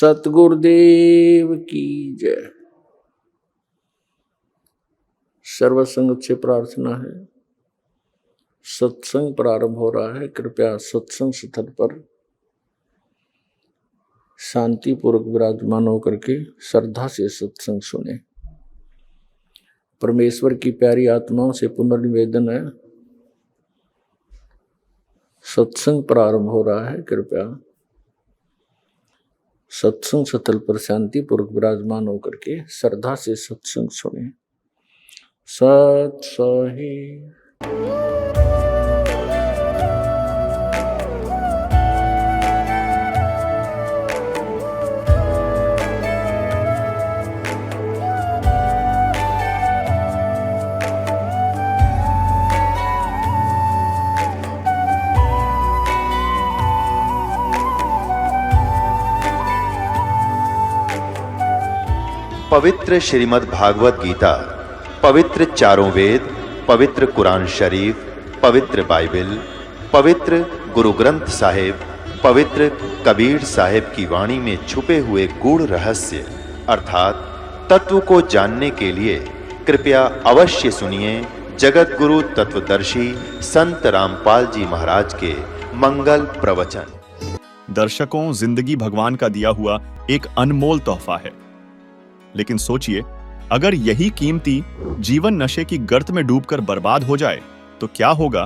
सतगुरुदेव की जय। सर्वसंगत से प्रार्थना है, सत्संग प्रारंभ हो रहा है। कृपया सत्संग स्थल पर शांतिपूर्वक विराजमान होकर के श्रद्धा से सत्संग सुने। परमेश्वर की प्यारी आत्माओं से पुनर्निवेदन है, सत्संग प्रारंभ हो रहा है। कृपया सत्संग स्थल पर शांतिपूर्वक विराजमान होकर के श्रद्धा से सत्संग सुने। सत सही। पवित्र श्रीमद् भागवत गीता, पवित्र चारों वेद, पवित्र कुरान शरीफ, पवित्र बाइबल, पवित्र गुरु ग्रंथ साहिब, पवित्र कबीर साहिब की वाणी में छुपे हुए गूढ़ रहस्य अर्थात तत्व को जानने के लिए कृपया अवश्य सुनिए जगत गुरु तत्वदर्शी संत रामपाल जी महाराज के मंगल प्रवचन। दर्शकों, जिंदगी भगवान का दिया हुआ एक अनमोल तोहफा है, लेकिन सोचिए, अगर यही कीमती जीवन नशे की गर्त में डूबकर बर्बाद हो जाए तो क्या होगा।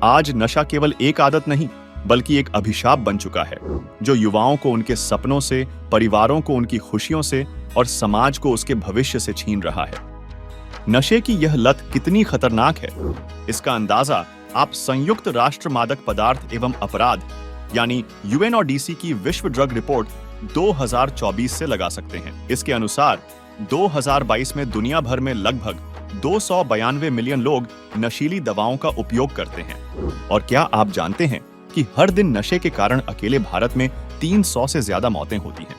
आज नशा केवल एक आदत नहीं बल्कि एक अभिशाप बन चुका है, जो युवाओं को उनके सपनों से, परिवारों को उनकी खुशियों से और समाज को उसके भविष्य से छीन रहा है। नशे की यह लत कितनी खतरनाक है, इसका अंदाजा आप संयुक्त राष्ट्र मादक पदार्थ एवं अपराध यानी UNODC की विश्व ड्रग रिपोर्ट 2024 से लगा सकते हैं। इसके अनुसार 2022 में दुनिया भर में लगभग 292 मिलियन लोग नशीली दवाओं का उपयोग करते हैं। और क्या आप जानते हैं कि हर दिन नशे के कारण अकेले भारत में 300 से ज्यादा मौतें होती हैं।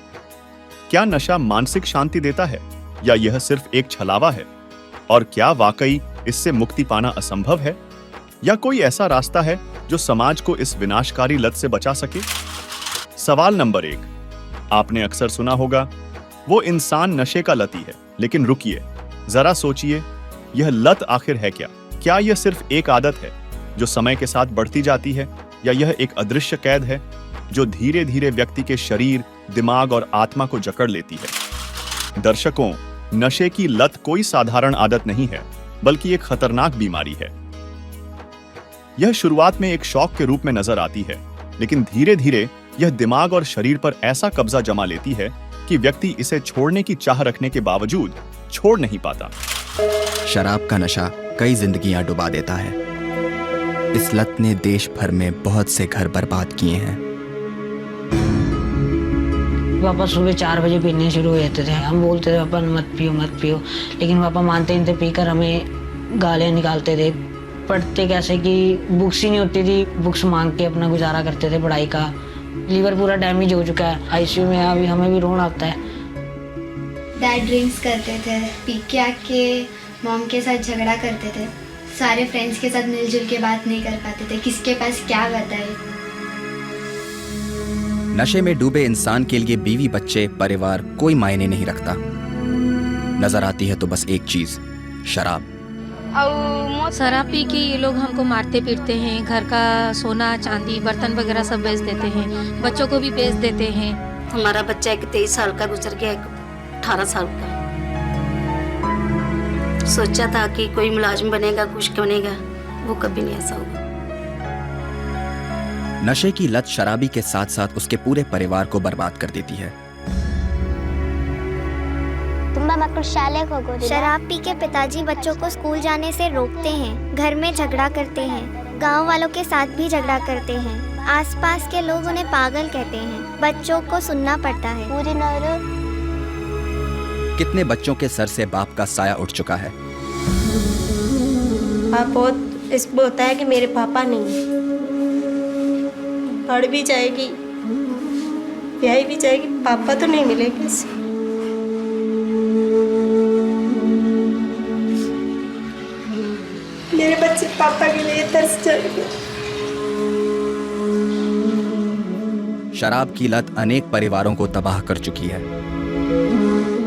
क्या नशा मानसिक शांति देता है या यह सिर्फ एक छलावा है? और क्या वाकई इससे मुक्ति पाना असंभव है, या कोई ऐसा रास्ता है जो समाज को इस विनाशकारी लत से बचा सके? सवाल नंबर 1, आपने अक्सर सुना होगा, वो इंसान नशे का लती है। लेकिन रुकिए, जरा सोचिए, यह लत आखिर है क्या? क्या यह सिर्फ एक आदत है जो समय के साथ बढ़ती जाती है, या यह एक अदृश्य कैद है जो धीरे धीरे व्यक्ति के शरीर, दिमाग और आत्मा को जकड़ लेती है? दर्शकों, नशे की लत कोई साधारण आदत नहीं है बल्कि एक खतरनाक बीमारी है। यह शुरुआत में एक शौक के रूप में नजर आती है, लेकिन धीरे धीरे यह दिमाग और शरीर पर ऐसा कब्जा जमा लेती है कि व्यक्ति इसे छोड़ने की चाह रखने के बावजूद छोड़ नहीं पाता। शराब का नशा कई जिंदगियां डुबा देता है। इस लत ने देश भर में बहुत से घर बर्बाद किए हैं। पापा सुबह 4 बजे पीने शुरू हो जाते थे। हम बोलते थे पापा मत पियो मत पियो, लेकिन पापा मानते नहीं थे। पीकर हमें गालियां निकालते थे। पढ़ते कैसे कि बुक्स ही नहीं होती थी, बुक्स मांग के अपना गुजारा करते थे पढ़ाई का। लीवर पूरा डैमेज हो चुका है, ICU में। अभी हमें भी रोना आता है। डैड ड्रिंक्स करते थे, पी के आके मॉम के साथ झगड़ा करते थे। सारे फ्रेंड्स के साथ मिलजुल के बात नहीं कर पाते थे, किसके पास क्या बताए। नशे में डूबे इंसान के लिए बीवी, बच्चे, परिवार कोई मायने नहीं रखता। नजर आती है तो बस एक चीज, शराब। शराब पी के ये लोग हमको मारते पीटते हैं। घर का सोना चांदी बर्तन वगैरह सब बेच देते हैं, बच्चों को भी बेच देते हैं। हमारा बच्चा एक 23 साल का गुजर गया, एक 18 साल का। सोचा था कि कोई मुलाजिम बनेगा, कुछ बनेगा, वो कभी नहीं ऐसा हुआ। नशे की लत शराबी के साथ साथ उसके पूरे परिवार को बर्बाद कर देती है। शराब पी के पिताजी बच्चों को स्कूल जाने से रोकते हैं, घर में झगड़ा करते हैं, गांव वालों के साथ भी झगड़ा करते हैं। आसपास के लोग उन्हें पागल कहते हैं। बच्चों को सुनना पड़ता है। कितने बच्चों के सर से बाप का साया उठ चुका है। बहुत इसको होता है कि मेरे पापा नहीं, पढ़ भी जाएगी, ब्याह भी जाएगी, पापा तो नहीं मिलेंगे। मेरे बच्चे पापा के लिए तरस जाएंगे। शराब की लत अनेक परिवारों को तबाह कर चुकी है।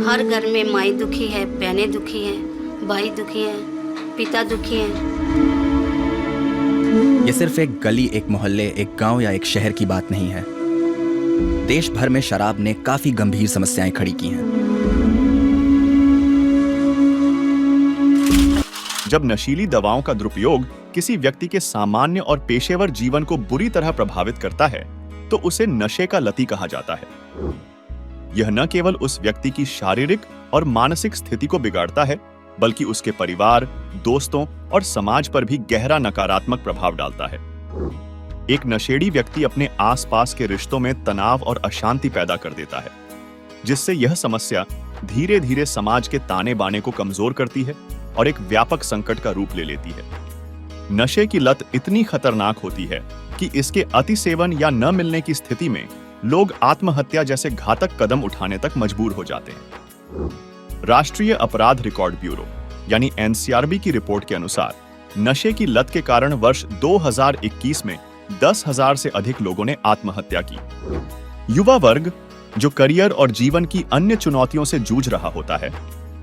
हर घर में माई दुखी है, बहनें दुखी हैं, भाई दुखी हैं, पिता दुखी हैं। ये सिर्फ एक गली, एक मोहल्ले, एक गांव या एक शहर की बात नहीं है। देश भर में शराब ने काफी गंभीर समस्याएं खड़ी की हैं। जब नशीली दवाओं का दुरुपयोग किसी व्यक्ति के सामान्य और पेशेवर जीवन को बुरी तरह प्रभावित करता है तो उसे नशे का लती कहा जाता है। यह न केवल उस व्यक्ति की शारीरिक और मानसिक स्थिति को बिगाड़ता है, बल्कि उसके परिवार, दोस्तों और समाज पर भी गहरा नकारात्मक प्रभाव डालता है। एक नशेड़ी व्यक्ति अपने आसपास के रिश्तों में तनाव और अशांति पैदा कर देता है, जिससे यह समस्या धीरे धीरे समाज के ताने बाने को कमजोर करती है और एक व्यापक संकट का रूप ले लेती है। नशे की लत इतनी खतरनाक होती है कि इसके अति सेवन या न मिलने की स्थिति में लोग आत्महत्या जैसे घातक कदम उठाने तक मजबूर हो जाते हैं। राष्ट्रीय अपराध रिकॉर्ड ब्यूरो यानी एनसीआरबी की रिपोर्ट के अनुसार नशे की लत के कारण वर्ष 2021 में 10,000 से अधिक लोगों ने आत्महत्या की। युवा वर्ग, जो करियर और जीवन की अन्य चुनौतियों से जूझ रहा होता है,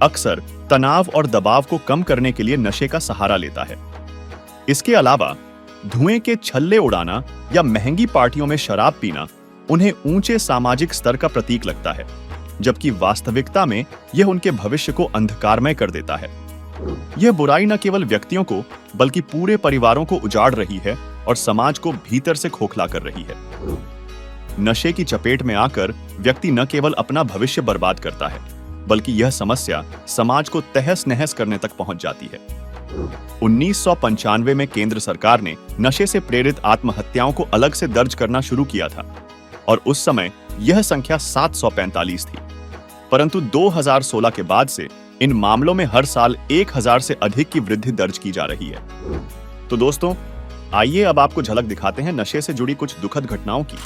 अक्सर तनाव और दबाव को कम करने के लिए नशे का सहारा लेता है। इसके अलावा धुएं के छल्ले उड़ाना या महंगी पार्टियों में शराब पीना उन्हें ऊंचे सामाजिक स्तर का प्रतीक लगता है, जबकि वास्तविकता में यह उनके भविष्य को अंधकारमय कर देता है। यह बुराई न केवल व्यक्तियों को बल्कि पूरे परिवारों को उजाड़ रही है और समाज को भीतर से खोखला कर रही है। नशे की चपेट में आकर व्यक्ति न केवल अपना भविष्य बर्बाद करता है, बल्कि यह समस्या समाज को तहस नहस करने तक पहुंच जाती है। 1995 में केंद्र सरकार ने नशे से प्रेरित आत्महत्याओं को अलग से दर्ज करना शुरू किया था और उस समय यह संख्या 745 थी, परंतु 2016 के बाद से इन मामलों में हर साल 1000 से अधिक की वृद्धि दर्ज की जा रही है। तो दोस्तों, आइए अब आपको झलक दिखाते हैं नशे से जुड़ी कुछ दुखद घटनाओं की।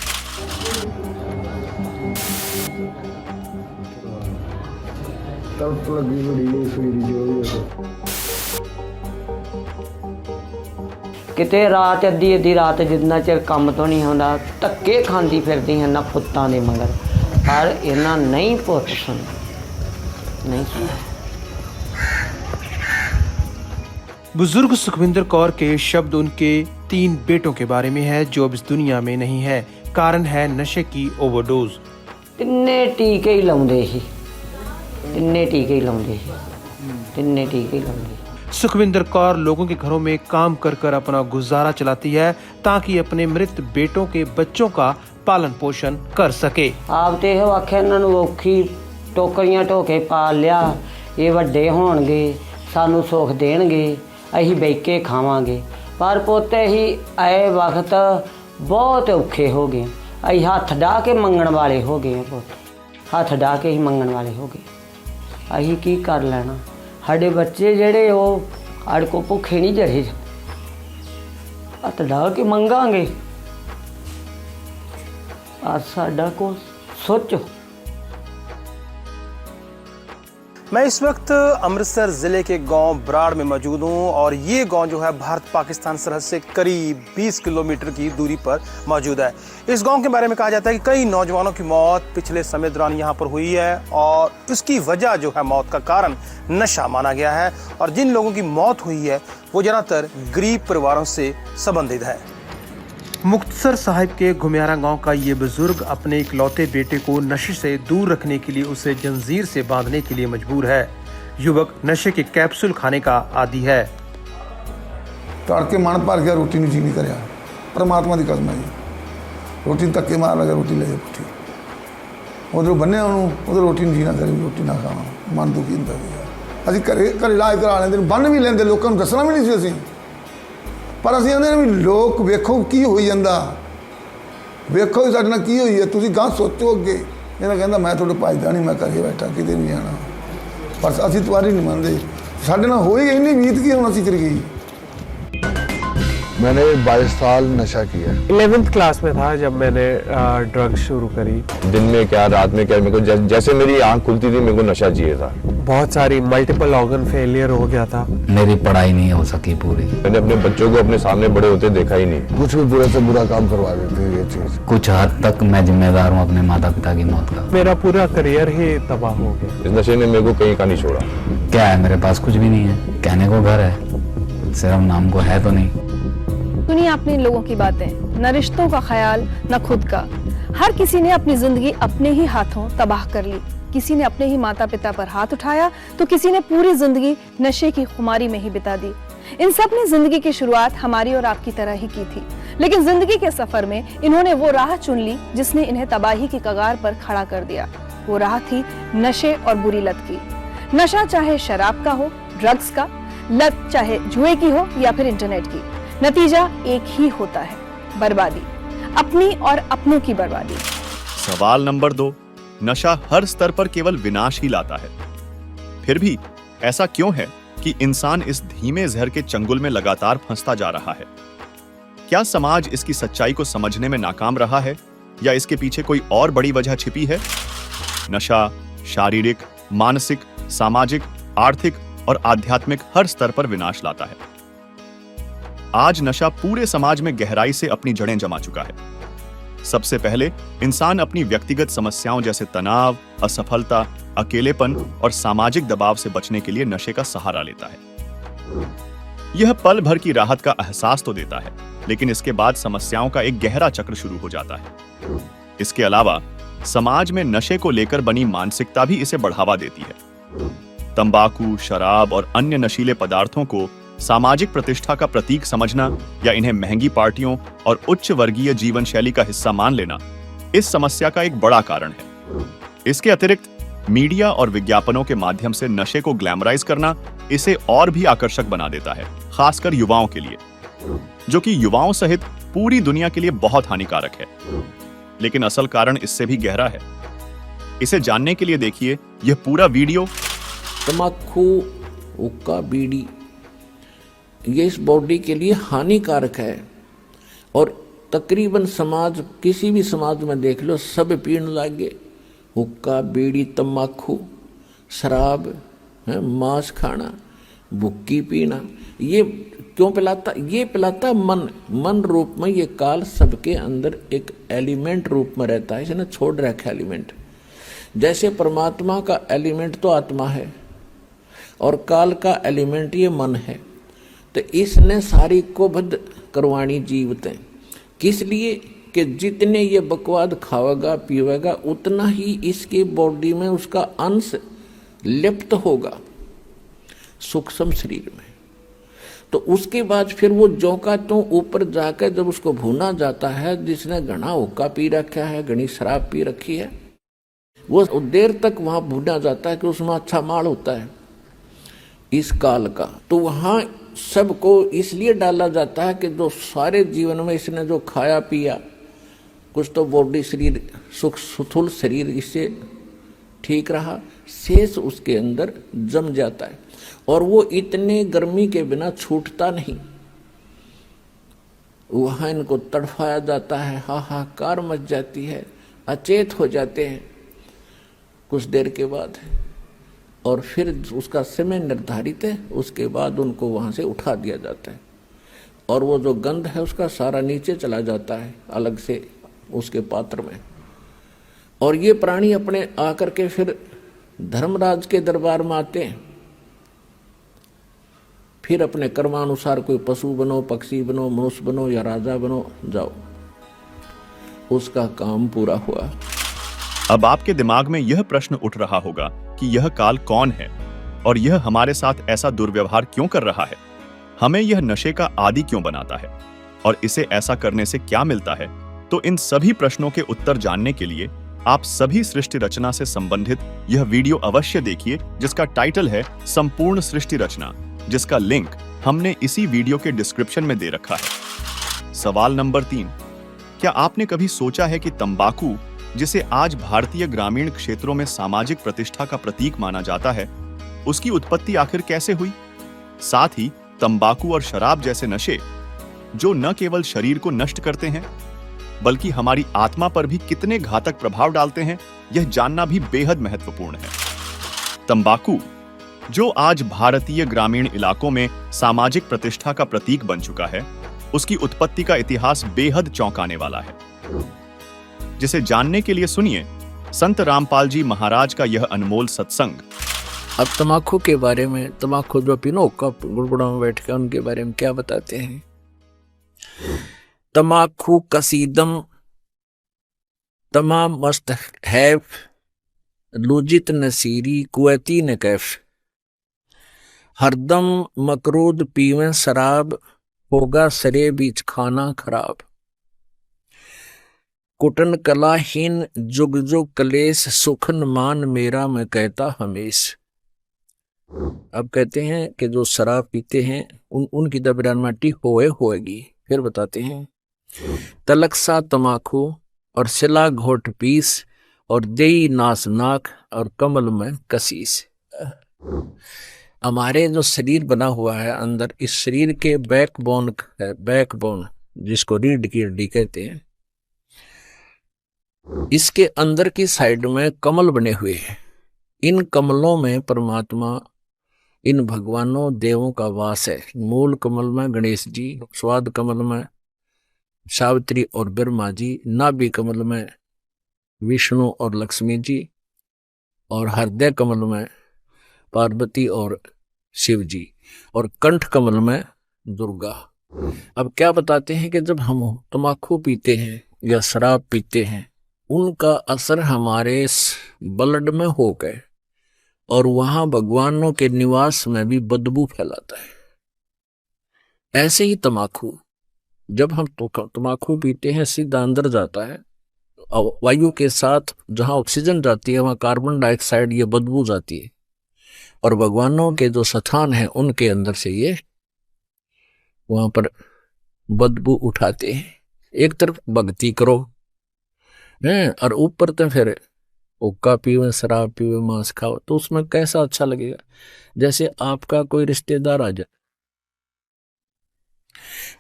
ਕਿਤੇ ਰਾਤ ਅੱਧੀ ਰਾਤ ਜਿੰਨਾ ਚਿਰ ਕੰਮ ਤੋਂ ਨਹੀਂ ਆਉਂਦਾ ਧੱਕੇ ਖਾਂਦੀ ਫਿਰਦੀ ਹਨ ਨਾ ਪੁੱਤਾਂ ਦੇ ਮਗਰ, ਪਰ ਇਹਨਾਂ ਨਹੀਂ ਪੁੱਤ ਸੁਣਦੇ, ਨਹੀਂ ਸੁਣਦੇ। बुजुर्ग सुखविंदर कौर के शब्द उनके 3 बेटों के बारे में है जो अब इस दुनिया में नहीं है। कारण है नशे की ओवरडोज। ਤਿੰਨੇ ਟੀਕੇ ਹੀ ਲਾਉਂਦੇ ਸੀ, ਤਿੰਨੇ ਟੀਕੇ ਹੀ ਲਾਉਂਦੇ ਸੀ, ਤਿੰਨੇ ਟੀਕੇ ਹੀ ਲਾਉਂਦੇ। सुखविंदर कौर लोगों के घरों में काम कर कर अपना गुजारा चलाती है ताकि अपने मृत बेटों के बच्चों का पालन पोषण कर सके। आप तो यह आख्या इन्हों औखी टोकरियां ढो के पाल लिया, ये वड्डे होणगे, सानू सुख देणगे, असीं बैके खावांगे, पर पोते ही आए वक्त बहुत औखे हो गए। असीं हथ डाह के मंगण वाले हो गए, पोते हथ डाह के ही मंगण वाले हो गए। असीं की कर लेना, साडे बच्चे जेड़े वो अड़ को भुखे नहीं जड़े, हथ डाह के मंगांगे। आज साडा को सोचो। मैं इस वक्त अमृतसर ज़िले के गांव बराड़ में मौजूद हूं और ये गांव जो है भारत पाकिस्तान सरहद से करीब 20 किलोमीटर की दूरी पर मौजूद है। इस गांव के बारे में कहा जाता है कि कई नौजवानों की मौत पिछले समय दौरान यहाँ पर हुई है और उसकी वजह जो है, मौत का कारण नशा माना गया है और जिन लोगों की मौत हुई है वो ज़्यादातर गरीब परिवारों से संबंधित है। मुक्तसर साहिब के घुमियारा गांव का ये बुजुर्ग अपने इकलौते बेटे को नशे से दूर रखने के लिए उसे जंजीर से बांधने के लिए मजबूर है। युवक नशे के कैप्सूल खाने का आदी है। तड़के मन भर गया, रोटी नहीं जी नहीं करिया, परमात्मा की कसम है जी, रोटी धक्के मार लगा, रोटी ले पुठी उधर बन्ने उधर रोटी नहीं जीना करी, रोटी ना खावा, मन दुखी होता गया। अभी घरे इलाज करा लेंगे, बन भी लेंगे, लोगों को दसना भी नहीं सी असीं, पर असीं आंदे भी लोग वेखो की होई जांदा, वेखो साडे नाल की होई है, तुसीं गां सोचो अगे। इन्हां कहंदा मैं तुहाडे भजदा नहीं, मैं घरे बैठा किते नहीं जाना, पर असीं तुहारी नहीं मनदे, साडे नाल होई इन्नी बीत की हुण असीं करीए। मैंने 22 साल नशा किया। 11th क्लास में था जब मैंने ड्रग्स शुरू करी। दिन में क्या रात में क्या, मेरे को जैसे मेरी आँख खुलती थी मेरे को नशा चाहिए था। बहुत सारी मल्टीपल ऑर्गन फेलियर हो गया था। मेरी पढ़ाई नहीं हो सकी पूरी। मैंने अपने बच्चों को अपने सामने बड़े होते देखा ही नहीं। कुछ भी बुरे से बुरा काम करवा देते हैं ये चीज। कुछ हद तक मैं जिम्मेदार हूँ अपने माता पिता की मौत का। मेरा पूरा करियर ही तबाह हो गया। इस नशे ने मेरे को कहीं का नहीं छोड़ा। क्या है, मेरे पास कुछ भी नहीं है, कहने को घर है, सिर्फ नाम को है तो नहीं। सुनिए आपने इन लोगों की बातें, न रिश्तों का ख्याल न खुद का। हर किसी ने अपनी जिंदगी अपने ही हाथों तबाह कर ली। किसी ने अपने ही माता पिता पर हाथ उठाया तो किसी ने पूरी जिंदगी नशे की खुमारी में ही बिता दी। इन सब ने जिंदगी की शुरुआत हमारी और आपकी तरह ही की थी, लेकिन जिंदगी के सफर में इन्होंने वो राह चुन ली जिसने इन्हें तबाही की कगार पर खड़ा कर दिया। वो राह थी नशे और बुरी लत की। नशा चाहे शराब का हो, ड्रग्स का, लत चाहे जुए की हो या फिर इंटरनेट की, नतीजा एक ही होता है, बर्बादी, अपनी और अपनों की बर्बादी। सवाल नंबर 2, नशा हर स्तर पर केवल विनाश ही लाता है। फिर भी ऐसा क्यों है कि इंसान इस धीमे जहर के चंगुल में लगातार फंसता जा रहा है? क्या समाज इसकी सच्चाई को समझने में नाकाम रहा है या इसके पीछे कोई और बड़ी वजह छिपी है? नशा शारीरिक, मानसिक, सामाजिक, आर्थिक और आध्यात्मिक हर स्तर पर विनाश लाता है। आज नशा पूरे समाज में गहराई से अपनी जड़ें जमा चुका है। सबसे पहले इंसान अपनी व्यक्तिगत समस्याओं जैसे तनाव, असफलता, अकेलेपन और सामाजिक दबाव से बचने के लिए नशे का सहारा लेता है। यह पल भर की राहत का एहसास तो देता है, लेकिन इसके बाद समस्याओं का एक गहरा चक्र शुरू हो जाता है। इसके अलावा समाज में नशे को लेकर बनी मानसिकता भी इसे बढ़ावा देती है। तंबाकू, शराब और अन्य नशीले पदार्थों को सामाजिक प्रतिष्ठा का प्रतीक समझना या इन्हें महंगी पार्टियों और उच्च वर्गीय जीवन शैली का हिस्सा मान लेना इस समस्या का एक बड़ा कारण है। इसके अतिरिक्त मीडिया और विज्ञापनों के माध्यम से नशे को ग्लैमराइज करना इसे और भी आकर्षक बना देता है, खासकर युवाओं के लिए, जो कि युवाओं सहित पूरी दुनिया के लिए बहुत हानिकारक है। लेकिन असल कारण इससे भी गहरा है। इसे जानने के लिए देखिए यह पूरा वीडियो। तम्बाकू, हुक्का, बीड़ी ये इस बॉडी के लिए हानिकारक है और तकरीबन समाज, किसी भी समाज में देख लो, सब पीने लगे। हुक्का, बीड़ी, तम्बाकू, शराब, मांस खाना, भुक्की पीना। ये क्यों पिलाता? ये पिलाता मन रूप में। ये काल सबके अंदर एक एलिमेंट रूप में रहता है, इसने छोड़ रखा एलिमेंट। जैसे परमात्मा का एलिमेंट तो आत्मा है और काल का एलिमेंट ये मन है, तो इसने सारी को बद्ध करवानी जीवतें। किस लिए? कि जितने ये बकवाद खावेगा पीवेगा उतना ही इसकी बॉडी में उसका अंश लिप्त होगा सूक्ष्म शरीर में। तो उसके बाद फिर वो जौका तो ऊपर जाकर जब उसको भूना जाता है, जिसने घना हुक्का पी रखा है, घनी शराब पी रखी है, वो देर तक वहां भूना जाता है कि उसमें अच्छा माल होता है इस काल का। तो वहां सबको इसलिए डाला जाता है कि जो सारे जीवन में इसने जो खाया पिया, कुछ तो बॉडी शरीर स्थूल शरीर इससे ठीक रहा, शेष उसके अंदर जम जाता है और वो इतने गर्मी के बिना छूटता नहीं। वहां इनको तड़फाया जाता है, हाहाकार मच जाती है, अचेत हो जाते हैं कुछ देर के बाद, और फिर उसका समय निर्धारित है, उसके बाद उनको वहां से उठा दिया जाता है और वो जो गंध है उसका सारा नीचे चला जाता है अलग से उसके पात्र में। और ये प्राणी अपने आकर के फिर धर्मराज के दरबार में आते हैं, फिर अपने कर्मानुसार कोई पशु बनो, पक्षी बनो, मनुष्य बनो या राजा बनो, जाओ, उसका काम पूरा हुआ। अब आपके दिमाग में यह प्रश्न उठ रहा होगा कि यह काल कौन है और यह हमारे साथ ऐसा दुर्व्यवहार क्यों कर रहा है, हमें यह नशे का आदी क्यों बनाता है और इसे ऐसा करने से क्या मिलता है। तो इन सभी प्रश्नों के उत्तर जानने के लिए आप सभी सृष्टि रचना से संबंधित यह वीडियो अवश्य देखिए, जिसका टाइटल है संपूर्ण सृष्टि रचना, जिसका लिंक हमने इसी वीडियो के डिस्क्रिप्शन में दे रखा है। सवाल नंबर 3, क्या आपने कभी सोचा है कि तंबाकू, जिसे आज भारतीय ग्रामीण क्षेत्रों में सामाजिक प्रतिष्ठा का प्रतीक माना जाता है, उसकी उत्पत्ति आखिर कैसे हुई? साथ ही तंबाकू और शराब जैसे नशे, जो न केवल शरीर को नष्ट करते हैं बल्कि हमारी आत्मा पर भी कितने घातक प्रभाव डालते हैं, यह जानना भी बेहद महत्वपूर्ण है। तंबाकू जो आज भारतीय ग्रामीण इलाकों में सामाजिक प्रतिष्ठा का प्रतीक बन चुका है, उसकी उत्पत्ति का इतिहास बेहद चौंकाने वाला है, जिसे जानने के लिए सुनिए संत रामपाल जी महाराज का यह अनमोल सत्संग। अब तम्बाकू के बारे में, तम्बाकू जो पिनो कप गुड़गुड़ा में बैठ के, उनके बारे में क्या बताते हैं। तम्बाकू कसीदम तमाम मस्त हैफ लुजित नसीरी कुवैती न कैफ, हरदम मकरूद पीवें शराब, होगा सरे बीच खाना खराब, कुटन कलाहीन जुग जुग कलेस, सुखन मान मेरा मैं कहता हमेश। अब कहते हैं कि जो शराब पीते हैं उनकी दबरान माटी होएगी। फिर बताते हैं तलक सा तमाकू और सिला घोट पीस, और देई नास नाक और कमल में कसीस। हमारे जो शरीर बना हुआ है अंदर, इस शरीर के बैकबोन है, बैकबोन जिसको रीढ़ की हड्डी कहते हैं, इसके अंदर की साइड में कमल बने हुए हैं। इन कमलों में परमात्मा, इन भगवानों देवों का वास है। मूल कमल में गणेश जी, स्वाद कमल में सावित्री और ब्रह्मा जी, नाभि कमल में विष्णु और लक्ष्मी जी, और हृदय कमल में पार्वती और शिव जी, और कंठ कमल में दुर्गा। अब क्या बताते हैं कि जब हम तम्बाकू पीते हैं या शराब पीते हैं, उनका असर हमारे ब्लड में हो गए और वहां भगवानों के निवास में भी बदबू फैलाता है। ऐसे ही तम्बाकू, जब हम तम्बाकू पीते हैं सीधा अंदर जाता है, वायु के साथ जहां ऑक्सीजन जाती है वहां कार्बन डाइऑक्साइड, ये बदबू जाती है, और भगवानों के जो स्थान है उनके अंदर से ये वहां पर बदबू उठाते हैं। एक तरफ भक्ति करो हैं, और ऊपर तो फिर हुक्का पीवे, शराब पीवे, मांस खाओ, तो उसमें कैसा अच्छा लगेगा। जैसे आपका कोई रिश्तेदार आ जाए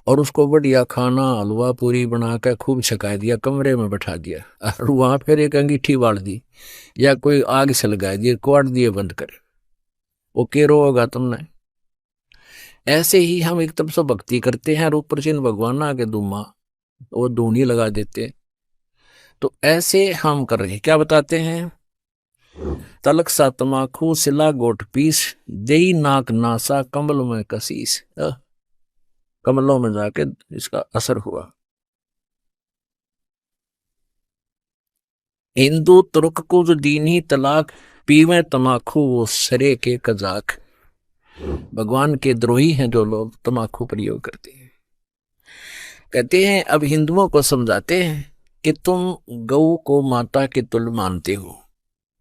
और उसको बढ़िया खाना हलवा पूरी बना कर खूब छका दिया, कमरे में बैठा दिया, और वहां फिर एक अंगीठी बाढ़ दी या कोई आग से लगा दिए, क्वाट दिए बंद कर, वो केरो होगा तुमने। ऐसे ही हम एक तरफ से भक्ति करते हैं और ऊपर से भगवान आके दुमा वो धूनी लगा देते। तो ऐसे हम कर रहे हैं। क्या बताते हैं, तलक सा तमाकू सिला गोट पीस, देई नाक नासा कमल में कसीस। कमलों में जाके इसका असर हुआ। हिंदू तुर्क को जो दीनी तलाक, पीवे तमाकू वो सरे के कजाक। भगवान के द्रोही हैं जो लोग तमाकू प्रयोग करते हैं। कहते हैं अब हिंदुओं को समझाते हैं कि तुम गऊ को माता के तुल्य मानते हो,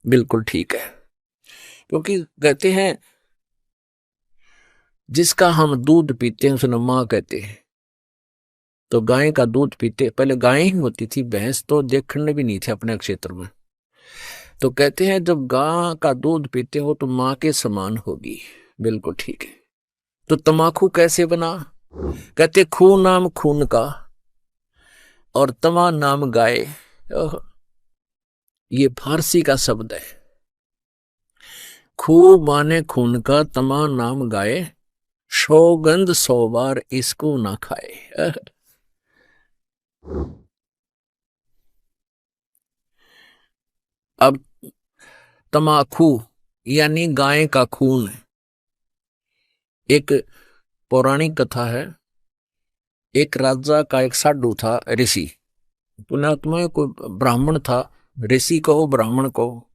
बिल्कुल ठीक है, क्योंकि कहते हैं जिसका हम दूध पीते हैं उसने माँ कहते हैं। तो गाय का दूध पीते, पहले गाय ही होती थी, भैंस तो देखने भी नहीं थे अपने क्षेत्र में। तो कहते हैं जब गाय का दूध पीते हो तो माँ के समान होगी, बिल्कुल ठीक है। तो तमाकू कैसे बना, कहते खू नाम खून का और तमा नाम गाय। ये फारसी का शब्द है। खू माने खून का, तमा नाम गाय, सौगंध 100 बार इसको ना खाए। अब तमाकू यानी गाय का खून। एक पौराणिक कथा है, एक राजा का एक साधु था, ऋषि, पुण्यात्मा कोई ब्राह्मण था, ऋषि कहो ब्राह्मण कहो।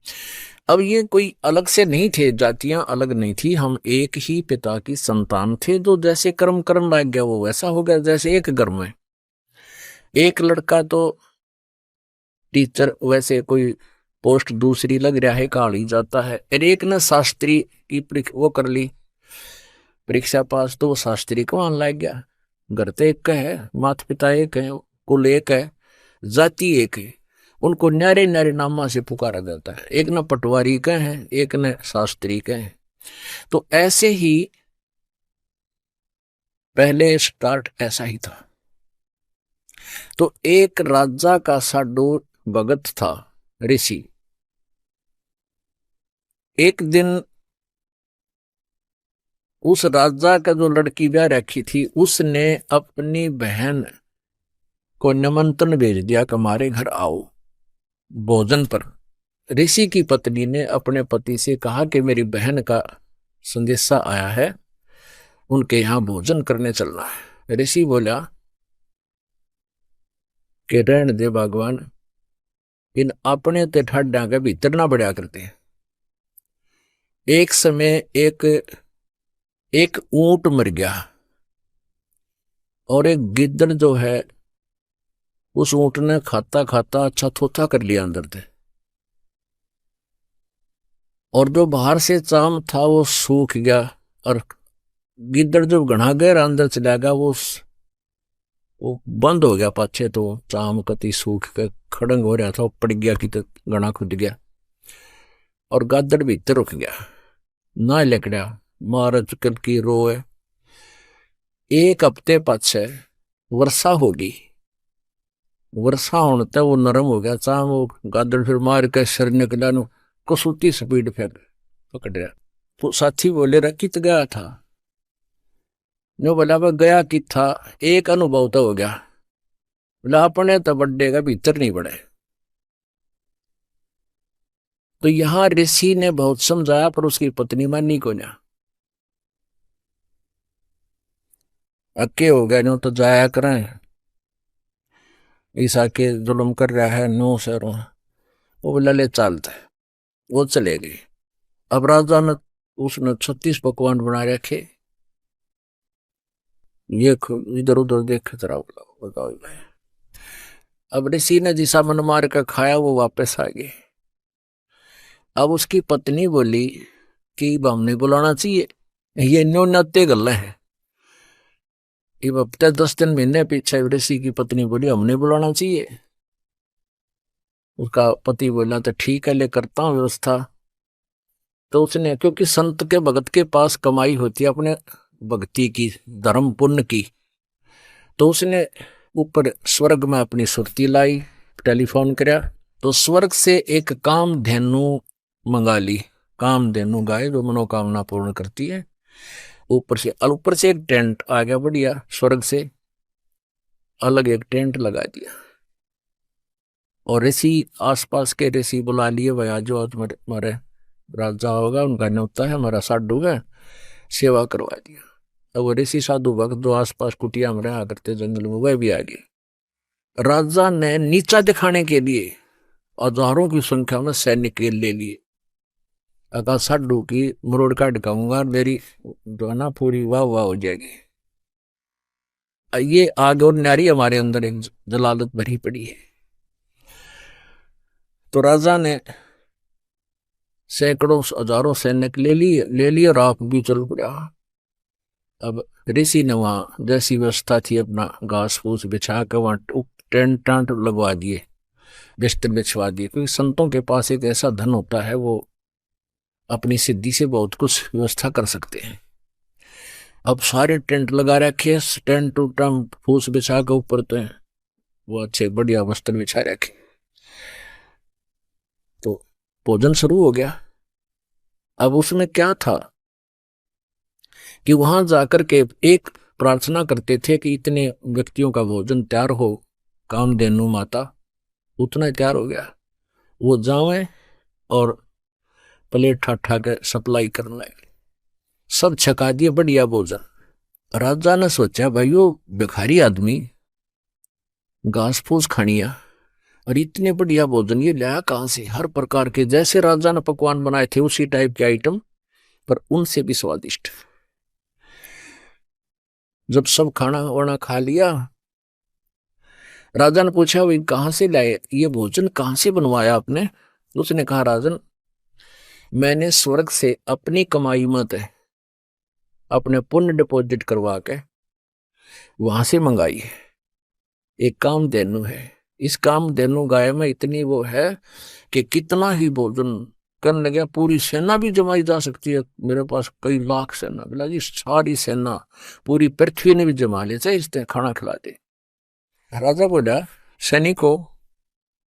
अब ये कोई अलग से नहीं थे, जातियां अलग नहीं थी, हम एक ही पिता की संतान थे। जो जैसे कर्म लग गया वो वैसा हो गया। जैसे एक घर में एक लड़का तो टीचर, वैसे कोई पोस्ट दूसरी लग रहा है, काढ़ी जाता है। एक ने शास्त्री की वो कर ली परीक्षा पास, तो वो शास्त्री को वहां लग गया। घर तो एक है, माता पिता एक है, कुल एक है, जाति एक है, उनको न्यारे न्यारे नामा से पुकारा जाता है। एक न पटवारी के हैं, एक न शास्त्री के हैं। तो ऐसे ही पहले स्टार्ट ऐसा ही था। तो एक राजा का साधु भगत था, ऋषि। एक दिन उस राजा का जो लड़की ब्याह रखी थी उसने अपनी बहन को निमंत्रण भेज दिया कि हमारे घर आओ भोजन पर। ऋषि की पत्नी ने अपने पति से कहा कि मेरी बहन का संदेशा आया है, उनके यहाँ भोजन करने चलना है। ऋषि बोला कि रहने दे भगवान, इन अपने ते ठाड्डा के भीतर ना बढ़िया करते हैं। एक समय एक ऊंट मर गया और एक गिद्दड़ जो है उस ऊंट ने खाता खाता अच्छा थोथा कर लिया अंदर से, और जो बाहर से चाम था वो सूख गया, और गिद्दड़ जो घना गहरा अंदर चला गया वो बंद हो गया पाछे, तो चाम कति सूख के खड़ंग हो रहा था, वो पड़ गया कि तो घना खुद गया, और गादड़ भीतर रुक गया ना लकड़ा मार चुकल की रोए। एक हफ्ते पाछे वर्षा होगी, वर्षा होने तक वो नरम हो गया चाम, वो गादड़ फिर मार के शर निकला नु कसूती स्पीड पे पकड़ रहा। तो साथी बोले रहा कित गया था, नो बोला वह गया कि था, एक अनुभव तो हो गया, बोला अपने तो बड्डे का भीतर नहीं बढ़े। तो यहां ऋषि ने बहुत समझाया पर उसकी पत्नी मानी को ना, अक्के हो गया, नो तो जाया करें, ईसा के जुल्म कर रहा है नो सरों, वो बोला ले चलता है, वो चले गई। अब राजा ने उसने 36 पकवान बना रखे, ये इधर उधर देख जरा बताओ। अब ऋषि ने जिसा मन मार कर खाया वो वापस आ गए। अब उसकी पत्नी बोली कि हमने बुलाना चाहिए, ये नो नत्ते गल्ला है। अब हफ्ते 10 दिन महीने पीछे ऋषि की पत्नी बोली हमने बुलाना चाहिए। उसका पति बोला तो ठीक है ले करता हूं व्यवस्था। तो उसने, क्योंकि संत के भगत के पास कमाई होती है अपने भक्ति की, धर्म पुण्य की, तो उसने ऊपर स्वर्ग में अपनी सुरती लाई, टेलीफोन कराया, तो स्वर्ग से एक कामधेनु मंगा ली, कामधेनु गाय जो मनोकामना पूर्ण करती है। ऊपर से एक टेंट आ गया बढ़िया, स्वर्ग से अलग एक टेंट लगा दिया, और ऋषि आसपास के ऋषि बुला लिए, भाई आज जो हमारे राजा होगा उनका न्योता है, हमारा साधु है, सेवा करवा दिया। अब वो ऋषि साधु भक्त जो आसपास कुटिया में रहा करते जंगल में, वह भी आ गए। राजा ने नीचा दिखाने के लिए हजारों की संख्या में सैनिक ले लिए, अगर साधु की मरोड़ का ढकाऊंगा, मेरी जो है ना पूरी वाह वाह हो जाएगी। ये आग और नारी हमारे अंदर एक जलालत भरी पड़ी है। तो राजा ने सैकड़ों हजारों सैनिक ले लिए और आप भी चल पड़ा। अब ऋषि ने वहां जैसी व्यवस्था थी अपना घास फूस बिछा कर वहां टेंट टांट लगवा दिए, बिस्तर बिछवा दिए, क्योंकि संतों के पास एक ऐसा धन होता है वो अपनी सिद्धि से बहुत कुछ व्यवस्था कर सकते हैं। अब सारे टेंट लगा रखे, टेंट फूस बिछा के ऊपर तो वो अच्छे बढ़िया वस्त्र बिछा रखे। तो भोजन शुरू हो गया। अब उसमें क्या था कि वहां जाकर के एक प्रार्थना करते थे कि इतने व्यक्तियों का भोजन तैयार हो, कामधेनु माता उतना तैयार हो गया, वो जावे और प्लेट ठाठा के सप्लाई करने लगे, सब छका दिए बढ़िया भोजन। राजा ने सोचा भाई वो भिखारी आदमी घास फूस खानिया और इतने बढ़िया भोजन ये लाया कहां से, हर प्रकार के जैसे राजा ने पकवान बनाए थे उसी टाइप के आइटम, पर उनसे भी स्वादिष्ट। जब सब खाना वाना खा लिया, राजा ने पूछा भाई कहां से लाए ये भोजन, कहां से बनवाया आपने? उसने कहा राजन मैंने स्वर्ग से अपनी कमाई मत है अपने पुण्य डिपॉजिट करवा के वहां से मंगाई है। एक कामधेनु है, इस कामधेनु गाय में इतनी वो है कि कितना ही भोजन करने लगे पूरी सेना भी जमाई जा सकती है। मेरे पास कई लाख सेना, बोला जी सारी सेना पूरी पृथ्वी ने भी जमा ले, चाहे इस खाना खिला दे। राजा बोला सैनिकों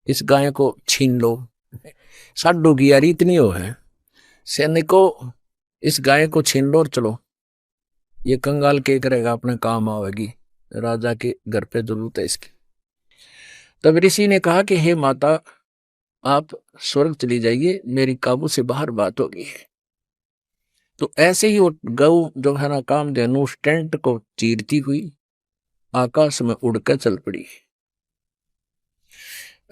इस गाय को छीन लो, साडू की यारी इतनी हो है, सैनिकों इस गाय को छीन लो और चलो। ये कंगाल के करेगा अपने काम आवेगी, राजा के घर पे जरूरत है इसकी। तब ऋषि ने कहा कि हे माता, आप स्वर्ग चली जाइए, मेरी काबू से बाहर बात होगी। तो ऐसे ही वो गऊ जो है ना कामधेनु उस टेंट को चीरती हुई आकाश में उड़कर चल पड़ी।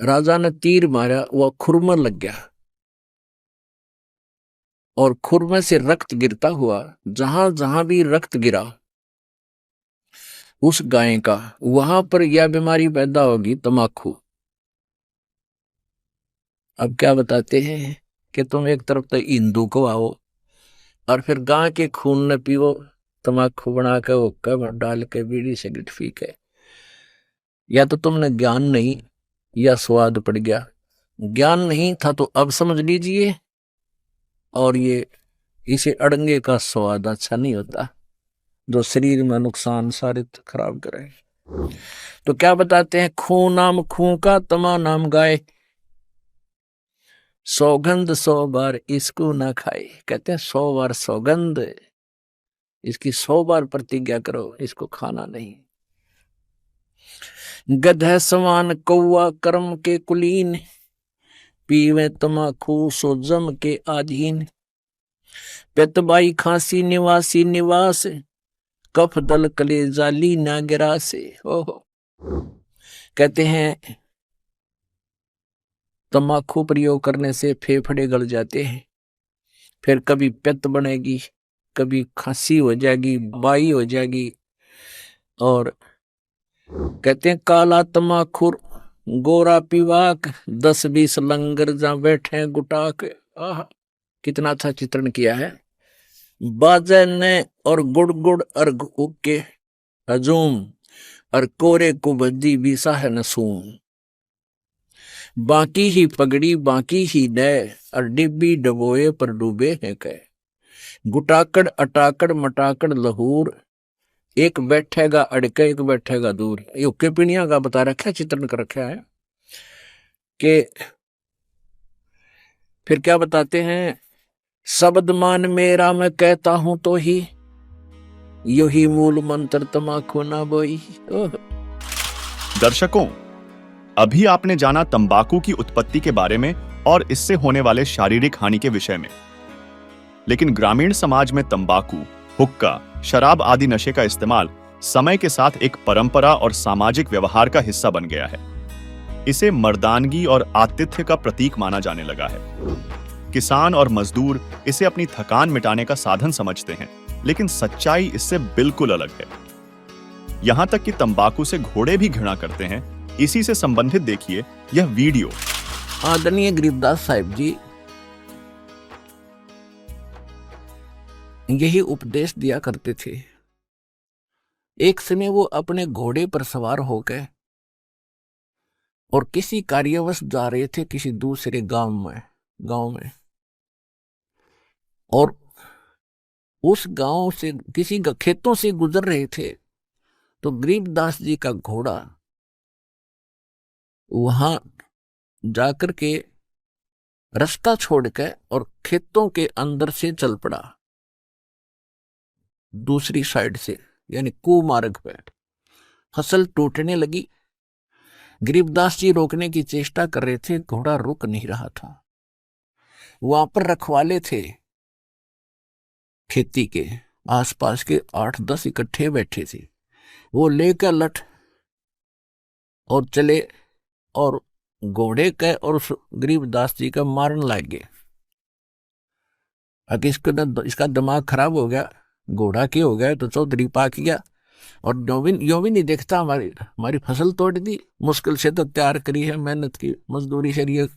राजा ने तीर मारा, वह खुरमर लग गया और खुरमे से रक्त गिरता हुआ, जहां जहां भी रक्त गिरा उस गाय का, वहां पर यह बीमारी पैदा होगी, तमाकू। अब क्या बताते हैं कि तुम एक तरफ तो हिंदू को आओ और फिर गाय के खून न पियो, तमाकू बना के हुक्का में डाल के बीड़ी सिगरेट फीके। या तो तुमने ज्ञान नहीं या स्वाद पड़ गया। ज्ञान नहीं था तो अब समझ लीजिए, और ये इसे अड़ंगे का स्वाद अच्छा नहीं होता जो शरीर में नुकसान सारे खराब करे। तो क्या बताते हैं, खून नाम खून का, तमा नाम गाय, सौगंध 100 बार इसको ना खाए। कहते हैं 100 बार सौगंध, इसकी 100 बार प्रतिज्ञा करो, इसको खाना नहीं। गधे समान कौआ कर्म के कुलीन, पीवे तमाकू सो जम के आधीन। पेतबाई खांसी निवासी निवास, कफ दल कले जाली ना गिरा से। ओहो, कहते हैं तमाकू प्रयोग करने से फेफड़े गल जाते हैं, फिर कभी पित्त बनेगी, कभी खांसी हो जाएगी, बाई हो जाएगी। और कहते हैं काला तमाखुर गोरा पिवाक, 10-20 लंगर जा बैठे गुटाक। आह, कितना अच्छा चित्रण किया है। बाजे ने और गुड़ गुड़ अर्घ उके हजूम, और कोरे को बद्दी बीसा है नसूम। बाकी ही पगड़ी बाकी ही नए, और डिब्बी डबोए पर डूबे हैं कह। गुटाकड़ अटाकड़ मटाकड़ लहूर, एक बैठेगा अड़के एक बैठेगा दूर। ये उक्के पीणिया का बता रखा है, चित्रण कर रखा है कि फिर क्या बताते हैं, शब्द मान मेरा मैं कहता हूं तो ही, यही मूल मंत्र तमाकू ना बोई। दर्शकों, अभी आपने जाना तंबाकू की उत्पत्ति के बारे में और इससे होने वाले शारीरिक हानि के विषय में। लेकिन ग्रामीण समाज में तंबाकू, हुक्का, शराब आदि नशे का इस्तेमाल समय के साथ एक परंपरा और सामाजिक व्यवहार का हिस्सा बन गया है। इसे मर्दानगी और आतिथ्य का प्रतीक माना जाने लगा है। किसान और मजदूर इसे अपनी थकान मिटाने का साधन समझते हैं, लेकिन सच्चाई इससे बिल्कुल अलग है। यहां तक कि तंबाकू से घोड़े भी घृणा करते हैं। इसी से संबंधित देखिए यह वीडियो। आदरणीय गरीबदास साहिब जी यही उपदेश दिया करते थे। एक समय वो अपने घोड़े पर सवार होकर और किसी कार्यवश जा रहे थे किसी दूसरे गांव में, और उस गांव से किसी खेतों से गुजर रहे थे, तो गरीबदास जी का घोड़ा वहां जाकर के रास्ता छोड़कर और खेतों के अंदर से चल पड़ा, दूसरी साइड से, यानी कुमार्ग पे। फसल टूटने लगी। गरीबदास जी रोकने की चेष्टा कर रहे थे, घोड़ा रुक नहीं रहा था। वहां पर रखवाले थे खेती के, आसपास के 8-10 इकट्ठे बैठे थे। वो लेकर लठ और चले और घोड़े के और उस गरीबदास जी का मारने लग गए। अगर इसका दिमाग खराब हो गया, घोड़ा के हो गया तो चौधरी पाक गया, और यो भी नहीं देखता हमारी फसल तोड़ दी, मुश्किल से तो तैयार करी है, मेहनत की मजदूरी शरीय।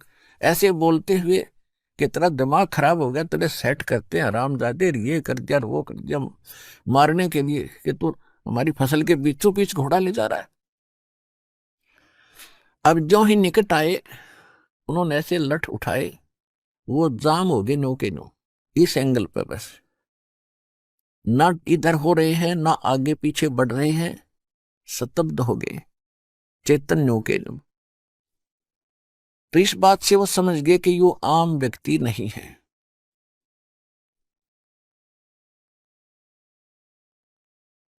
ऐसे बोलते हुए कि तेरा दिमाग खराब हो गया, तेरे सेट करते हैं हरामजादे, ये कर दिया वो कर दिया, मारने के लिए कि तू हमारी फसल के बीचों बीच घोड़ा ले जा रहा है। अब जो ही निकट आए, उन्होंने ऐसे लठ उठाए, वो जाम हो गए नो के नो, इस एंगल पे बस, ना इधर हो रहे हैं ना आगे पीछे बढ़ रहे हैं, स्तब्ध हो गए, चेतन नो के नो। तो इस बात से वो समझ गए कि यो आम व्यक्ति नहीं है।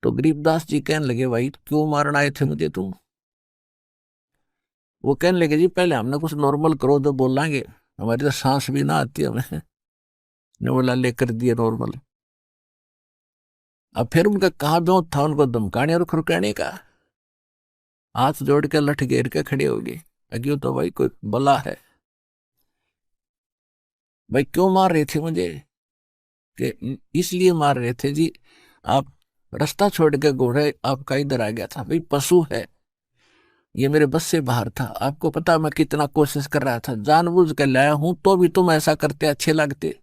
तो गरीबदास जी कहने लगे, भाई क्यों मारना आए थे मुझे तुम? वो कहने लगे, जी पहले हमने कुछ नॉर्मल करो तो बोलेंगे, हमारी तो सांस भी ना आती हमें। ने बोला लेकर दिए नॉर्मल। अब फिर उनका कहा ब्यों था उनको धमकाने और खुरकाने का, हाथ जोड़ के लठ घेर के खड़े हो गए। अज्ञो तो भाई कोई बला है, भाई क्यों मार रहे थे मुझे? कि इसलिए मार रहे थे जी, आप रास्ता छोड़ के घोड़े आपका इधर आ गया था, भाई पशु है, ये मेरे बस से बाहर था। आपको पता मैं कितना कोशिश कर रहा था, जानबूझ के लाया हूं, तो भी तुम ऐसा करते अच्छे लगते।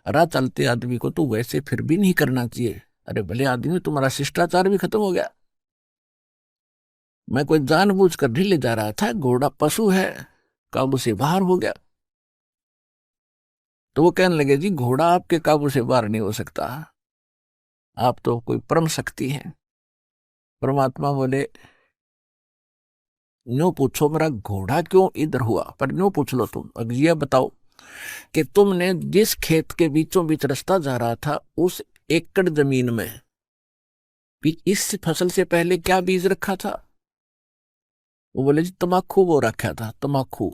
राह चलते आदमी को तो वैसे फिर भी नहीं करना चाहिए। अरे भले आदमी, तुम्हारा शिष्टाचार भी खत्म हो गया। मैं कोई जानबूझ कर नहीं ले जा रहा था, घोड़ा पशु है, काबू से बाहर हो गया। तो वो कहने लगे, जी घोड़ा आपके काबू से बाहर नहीं हो सकता, आप तो कोई परम शक्ति है। परमात्मा बोले, न्यू पूछो मेरा घोड़ा क्यों इधर हुआ, पर न्यू पूछ लो तुम। अब ये बताओ कि तुमने जिस खेत के बीचों बीच रास्ता जा रहा था, उस एकड़ जमीन में इस फसल से पहले क्या बीज रखा था? वो बोले, जी तमाकू वो रखा था, तमाकू।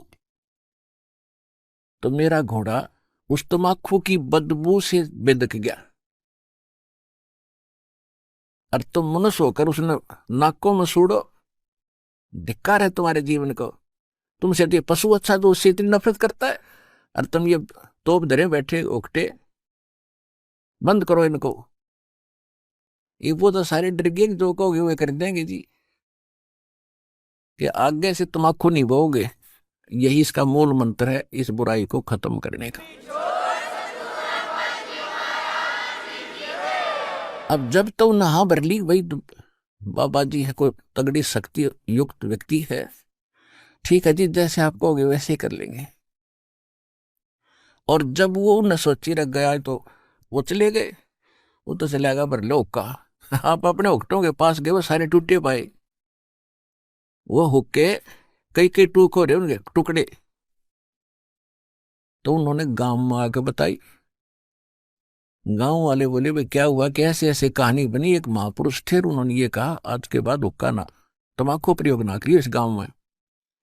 तो मेरा घोड़ा उस तमाकू की बदबू से बेदक गया, और तुम मनुष्य होकर उसने नाकों में सूड़ो। धिक्कार है तुम्हारे जीवन को। तुमसे तो ये पशु अच्छा, तो उससे इतनी नफरत करता है, और तुम ये तोप धरे बैठे उकटे। बंद करो इनको। ये वो तो सारे डर गए, जो कहोगे वे कर देंगे जी, कि आगे से तमाकू नहीं बोओगे। यही इसका मूल मंत्र है, इस बुराई को खत्म करने का। अब जब तो नहा भर ली, वही बाबा जी है, कोई तगड़ी शक्ति युक्त व्यक्ति है, ठीक है जी, जैसे आप कहोगे वैसे ही कर लेंगे। और जब वो न सोची रख गया, तो वो चले गए। वो तो चलेगा पर लोग का, आप अपने हुक्टों के पास गए, वो सारे टूटे पाए। वो हुक्के कई कई टूक हो रहे उनके टुकड़े। तो उन्होंने गांव में आके बताई। गांव वाले बोले, भाई क्या हुआ, कि ऐसे ऐसे कहानी बनी। एक महापुरुष थे, उन्होंने ये कहा, आज के बाद हुक्का ना, तम्बाकू प्रयोग ना करिए इस गांव में,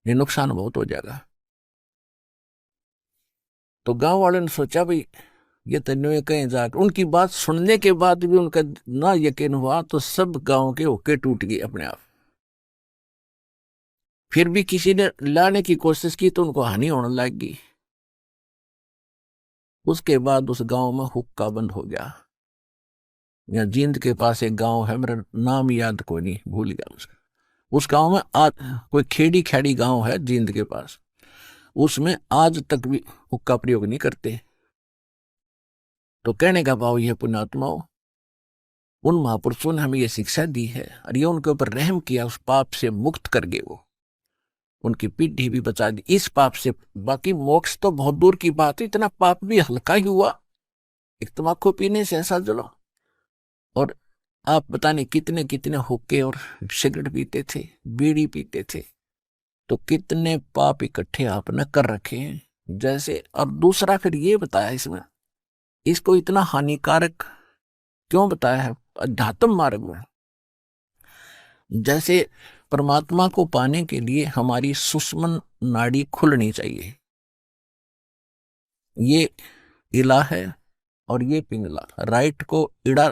ये नुकसान बहुत हो जाएगा। तो गांव वालों ने सोचा, भाई ये तन्ने कहीं जाकर, उनकी बात सुनने के बाद भी उनका ना यकीन हुआ, तो सब गांव के हुक्के टूट गए अपने आप। फिर भी किसी ने लाने की कोशिश की तो उनको हानि होने लगी। उसके बाद उस गांव में हुक्का बंद हो गया। यहाँ जींद के पास एक गांव है, मेरा नाम याद कोई नहीं, भूल गया उसका। उस गांव में आज कोई खेड़ी खेड़ी गांव है जींद के पास, उसमें आज तक भी हुक्का प्रयोग नहीं करते। तो कहने का भाव यह, पुण्यात्माओं, उन महापुरुषों ने हमें यह शिक्षा दी है, और ये उनके ऊपर रहम किया, उस पाप से मुक्त कर गए, वो उनकी पीढ़ी भी बचा दी इस पाप से। बाकी मोक्ष तो बहुत दूर की बात है, इतना पाप भी हल्का ही हुआ, एक तम्बाकू पीने से ऐसा जलो। और आप बताने कितने कितने हुक्के और सिगरेट पीते थे, बीड़ी पीते थे, तो कितने पाप इकट्ठे आपने कर रखे हैं। जैसे, और दूसरा फिर ये बताया इसमें, इसको इतना हानिकारक क्यों बताया है अध्यात्म मार्ग में। जैसे परमात्मा को पाने के लिए हमारी सुषुम्ना नाड़ी खुलनी चाहिए, ये इला है और ये पिंगला। राइट को इड़ा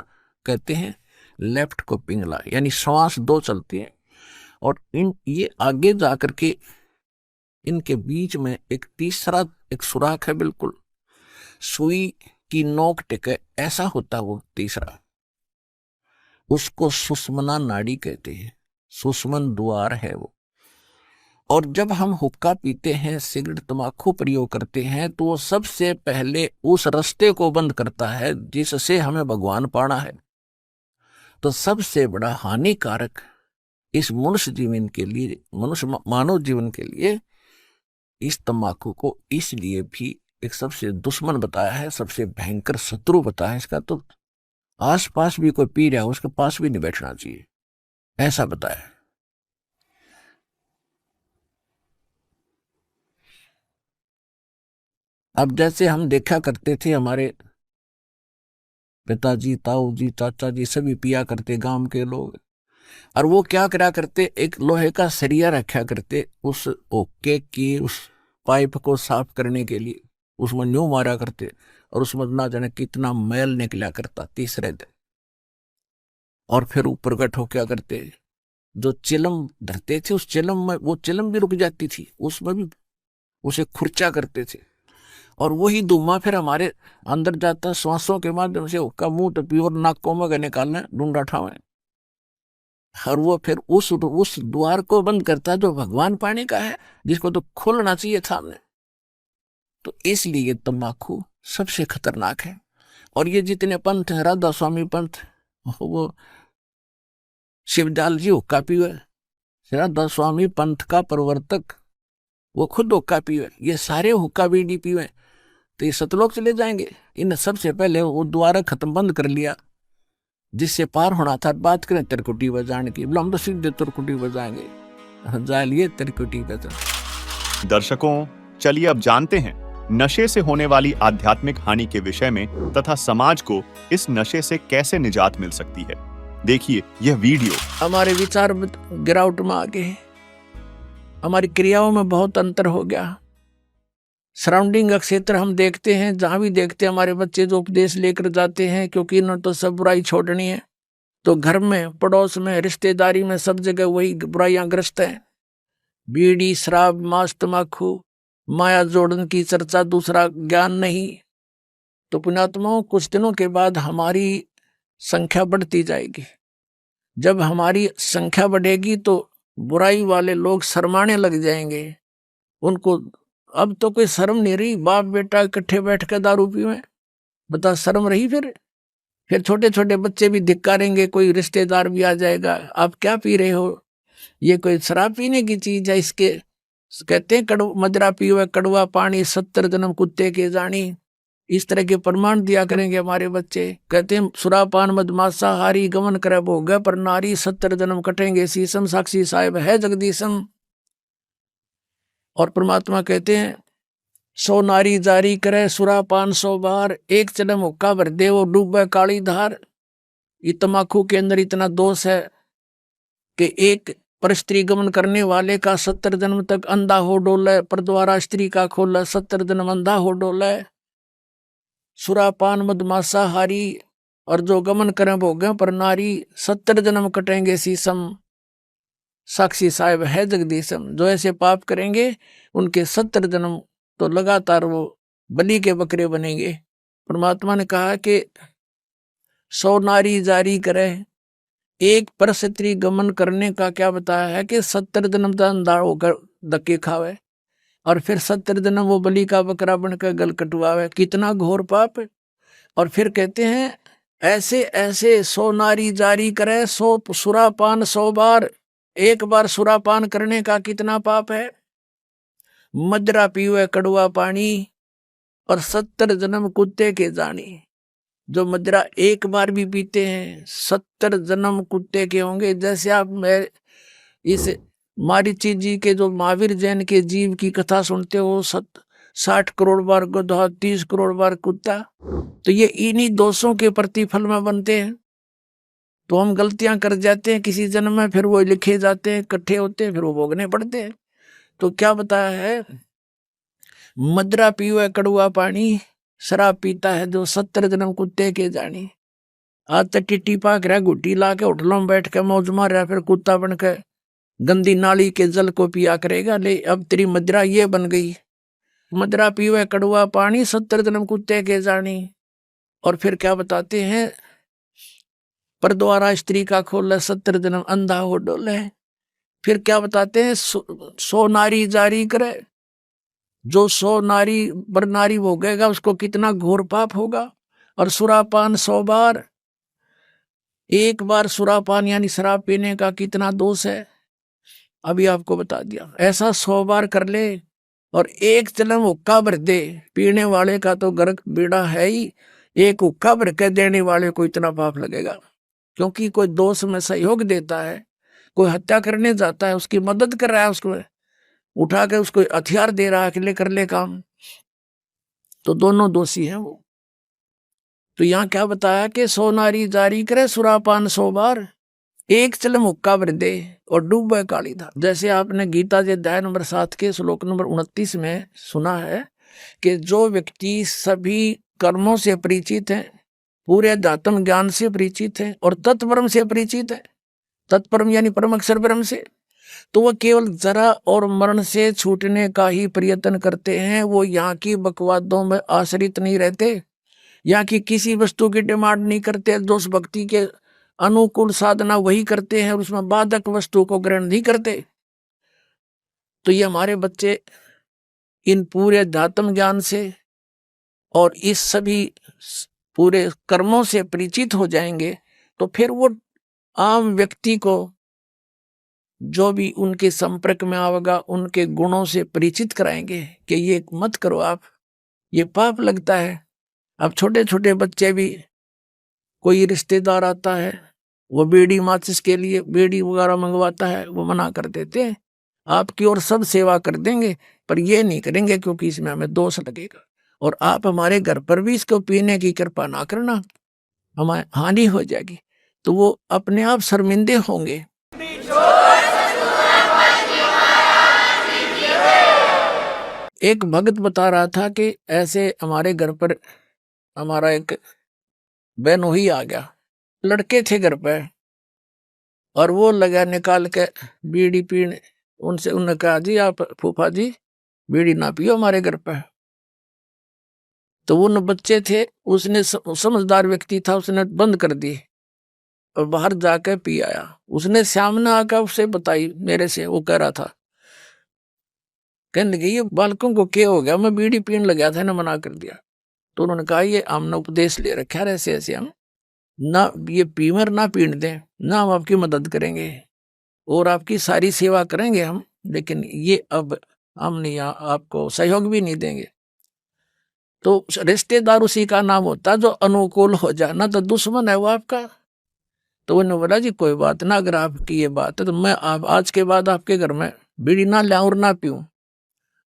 कहते हैं, लेफ्ट को पिंगला, यानी श्वास दो चलती है। और ये आगे जाकर के इनके बीच में एक तीसरा एक सुराख है, बिल्कुल सुई की नोक टिके ऐसा होता है वो तीसरा, उसको सुषुम्ना नाड़ी कहते हैं, सुषुम्न द्वार है वो। और जब हम हुक्का पीते हैं, सिगरेट तम्बाकू प्रयोग करते हैं, तो वो सबसे पहले उस रास्ते को बंद करता है जिससे हमें भगवान पाना है। तो सबसे बड़ा हानिकारक इस मनुष्य जीवन के लिए, मनुष्य मानव जीवन के लिए, इस तम्बाकू को इसलिए भी एक सबसे दुश्मन बताया है, सबसे भयंकर शत्रु बताया है। इसका तो आस पास भी कोई पी रहा है, उसके पास भी नहीं बैठना चाहिए, ऐसा बताया। अब जैसे हम देखा करते थे, हमारे पिताजी, ताऊ जी, चाचा जी सभी पिया करते गांव के लोग। और वो क्या करा करते, एक लोहे का सरिया रखा करते, उस ओके की उस पाइप को साफ करने के लिए उसमें न्यू मारा करते, और उसमें ना जाने कितना मैल निकला करता तीसरे दिन। और फिर ऊपर गठ हो क्या करते, जो चिलम धरते थे उस चिलम में, वो चिलम भी रुक जाती थी, उसमें भी उसे खुर्चा करते थे। और वही धुआं फिर हमारे अंदर जाता श्वासों के माध्यम से, उसका मुंह तो प्योर नाकों में निकालना ढूंढा ठावे, और वो फिर उस द्वार को बंद करता जो भगवान पाने का है, जिसको तो खोलना चाहिए था हमने। तो इसलिए तंबाकू सबसे खतरनाक है। और ये जितने पंथ हैं, राधा स्वामी पंथ, वो शिवदयाल जी हुक्का पीवे, राधा स्वामी पंथ का प्रवर्तक वो खुद हुक्का पीवे, ये सारे हुक्का बीड़ी पीवे, तो ये सतलोक चले जाएंगे। इन सबसे पहले वो द्वारा खत्म बंद कर लिया, जिससे पार होना था। बात करें तिरकुटी बजाने की, बोला हम तो सीधे तिरकुटी बजाएंगे, जालिए तिरकुटी बजा। दर्शकों, चलिए अब जानते हैं नशे से होने वाली आध्यात्मिक हानि के विषय में तथा समाज को इस नशे से कैसे निजात मिल सकती है। देखिए यह वीडियो। हमारे विचार गिरावट में आ गए, हमारी क्रियाओं में बहुत अंतर हो गया। सराउंडिंग का क्षेत्र हम देखते हैं, जहां भी देखते हैं हमारे बच्चे जो उपदेश लेकर जाते हैं, क्योंकि इन्होंने तो सब बुराई छोड़नी है, तो घर में, पड़ोस में, रिश्तेदारी में, सब जगह वही बुराइयां ग्रस्त हैं। बीड़ी, शराब, मांस, तम्बाकू, माया जोड़न की चर्चा, दूसरा ज्ञान नहीं। तो पुण्यात्माओं, कुछ दिनों के बाद हमारी संख्या बढ़ती जाएगी। जब हमारी संख्या बढ़ेगी तो बुराई वाले लोग शर्माने लग जाएंगे। उनको अब तो कोई शर्म नहीं रही, बाप बेटा इकट्ठे बैठ कर दारू पीवे, बता शर्म रही? फिर छोटे छोटे बच्चे भी धिक्कारेंगे, कोई रिश्तेदार भी आ जाएगा, आप क्या पी रहे हो, ये कोई शराब पीने की चीज है? इसके कहते हैं मदरा पीवे कड़वा पानी, 70 जन्म कुत्ते के जानी। इस तरह के प्रमाण दिया करेंगे हमारे बच्चे। कहते हैं सुरापान मदमासा हारी, गमन करे भोग पर नारी, 70 जन्म कटेंगे शीशम, साक्षी साहेब है जगदीशम। और परमात्मा कहते हैं 100 नारी जारी करे सुरापान 100 बार, एक जन्म हुक्का भर दे वो डूबे काली धार। ये तम्बाकू के अंदर इतना दोष है कि एक पर स्त्री गमन करने वाले का 70 जन्म तक अंधा हो डोले, पर द्वारा स्त्री का खोला 70 जन्म अंधा हो डोले। सुरापान मदमासा हारी, और जो गमन करें भोगे पर नारी, 70 जन्म कटेंगे शीशम, साक्षी साहेब है जगदीशम। जो ऐसे पाप करेंगे उनके 70 जन्म तो लगातार वो बलि के बकरे बनेंगे। परमात्मा ने कहा कि 100 नारी जारी करे, एक पर स्त्री गमन करने का क्या बताया है कि 70 जन्म तक अंधा होकर धक्के खावे, और फिर 70 जन्म वो बलि का बकरा बनकर गल कटवावे। कितना घोर पाप। और फिर कहते हैं ऐसे ऐसे 100 नारी जारी करे, 100 सुरापान 100 बार, एक बार सुरापान करने का कितना पाप है। मदरा पीवे कड़वा पानी, और 70 जन्म कुत्ते के जानी। जो मदरा एक बार भी पीते हैं 70 जन्म कुत्ते के होंगे। जैसे आप इस मारीची जी के जो महावीर जैन के जीव की कथा सुनते हो, 60 करोड़ बार गधा, 30 करोड़ बार कुत्ता, तो ये इन्हीं दोषों के प्रतिफल में बनते हैं। तो हम गलतियां कर जाते हैं किसी जन्म में, फिर वो लिखे जाते हैं, इकट्ठे होते हैं, फिर वो भोगने पड़ते हैं। तो क्या बताया है, मदरा पीवे कड़वा पानी, शराब पीता है जो 70 जन्म कुत्ते के जानी। आज तक टिट्टी पाक रहा, गुट्टी ला के होटलों में बैठ के मौज मार रहा, फिर कुत्ता बन के गंदी नाली के जल को पिया करेगा। ले अब तेरी मदरा ये बन गई, मदरा पीवे कड़वा पानी, 70 जन्म कुत्ते के जानी। और फिर क्या बताते हैं, पर द्वारा स्त्री का खोले 70 जन्म अंधा हो डोले। फिर क्या बताते हैं, 100 नारी जारी करे, जो 100 नारी बर नारी भोगेगा उसको कितना घोर पाप होगा। और सुरापान 100 बार, एक बार सुरापान यानी शराब पीने का कितना दोष है, अभी आपको बता दिया। ऐसा 100 बार कर ले और एक जन्म हुक्का भर दे, पीने वाले का तो गर्क बीड़ा है ही, एक हुक्का भर के देने वाले को इतना पाप लगेगा। क्योंकि कोई दोष में सहयोग देता है, कोई हत्या करने जाता है, उसकी मदद कर रहा है, उसको उठा के उसको हथियार दे रहा है कि ले कर ले काम, तो दोनों दोषी हैं वो। तो यहाँ क्या बताया कि 100 नारी जारी करे सुरापान 100 बार, एक चल मुक्का भर दे और डूबे काली धार। जैसे आपने गीता जी अध्याय नंबर 7 के श्लोक नंबर 29 में सुना है कि जो व्यक्ति सभी कर्मों से परिचित है, पूरे अध्यात्म ज्ञान से परिचित है और तत्परम से परिचित है, तत्परम यानी परम अक्षर ब्रह्म से, तो वह केवल जरा और मरण से छूटने का ही प्रयत्न करते हैं। वो यहाँ की बकवादों में आश्रित नहीं रहते, यहाँ की किसी वस्तु की डिमांड नहीं करते। जो उस भक्ति के अनुकूल साधना वही करते हैं और उसमें बाधक वस्तु को ग्रहण नहीं करते। तो ये हमारे बच्चे इन पूरे अध्यात्म ज्ञान से और इस सभी पूरे कर्मों से परिचित हो जाएंगे, तो फिर वो आम व्यक्ति को जो भी उनके संपर्क में आवेगा उनके गुणों से परिचित कराएंगे कि ये मत करो आप, ये पाप लगता है। अब छोटे छोटे बच्चे भी, कोई रिश्तेदार आता है, वो बीड़ी माचिस के लिए बीड़ी वगैरह मंगवाता है, वो मना कर देते हैं, आपकी और सब सेवा कर देंगे पर ये नहीं करेंगे क्योंकि इसमें हमें दोष लगेगा, और आप हमारे घर पर भी इसको पीने की कृपा ना करना, हमारी हानि हो जाएगी। तो वो अपने आप शर्मिंदे होंगे। एक भक्त बता रहा था कि ऐसे हमारे घर पर हमारा एक बहनोई आ गया, लड़के थे घर पे और वो लगा निकाल के बीड़ी पीने। उनसे उन्होंने कहा जी आप फूफा जी बीड़ी ना पियो हमारे घर पे। तो वो न बच्चे थे, उसने समझदार व्यक्ति था, उसने बंद कर दी और बाहर जाकर पी आया। उसने सामने आकर उसे बताई मेरे से, वो कह रहा था, कहने लगे ये बालकों को क्या हो गया, मैं बीड़ी पीने लगा था ना मना कर दिया। तो उन्होंने कहा ये हमने उपदेश ले रखा है ऐसे ऐसे, हम ना ये पीमर ना पीने दें, ना हम आपकी मदद करेंगे और आपकी सारी सेवा करेंगे हम, लेकिन ये अब हम नहीं आपको सहयोग भी नहीं देंगे। तो रिश्तेदार उसी का नाम होता है जो अनुकूल हो जाए, ना तो दुश्मन है वो आपका। तो उन्होंने बोला जी कोई बात ना, अगर आपकी ये बात है तो मैं आज के बाद आपके घर में बीड़ी ना लाऊं और ना पीऊं।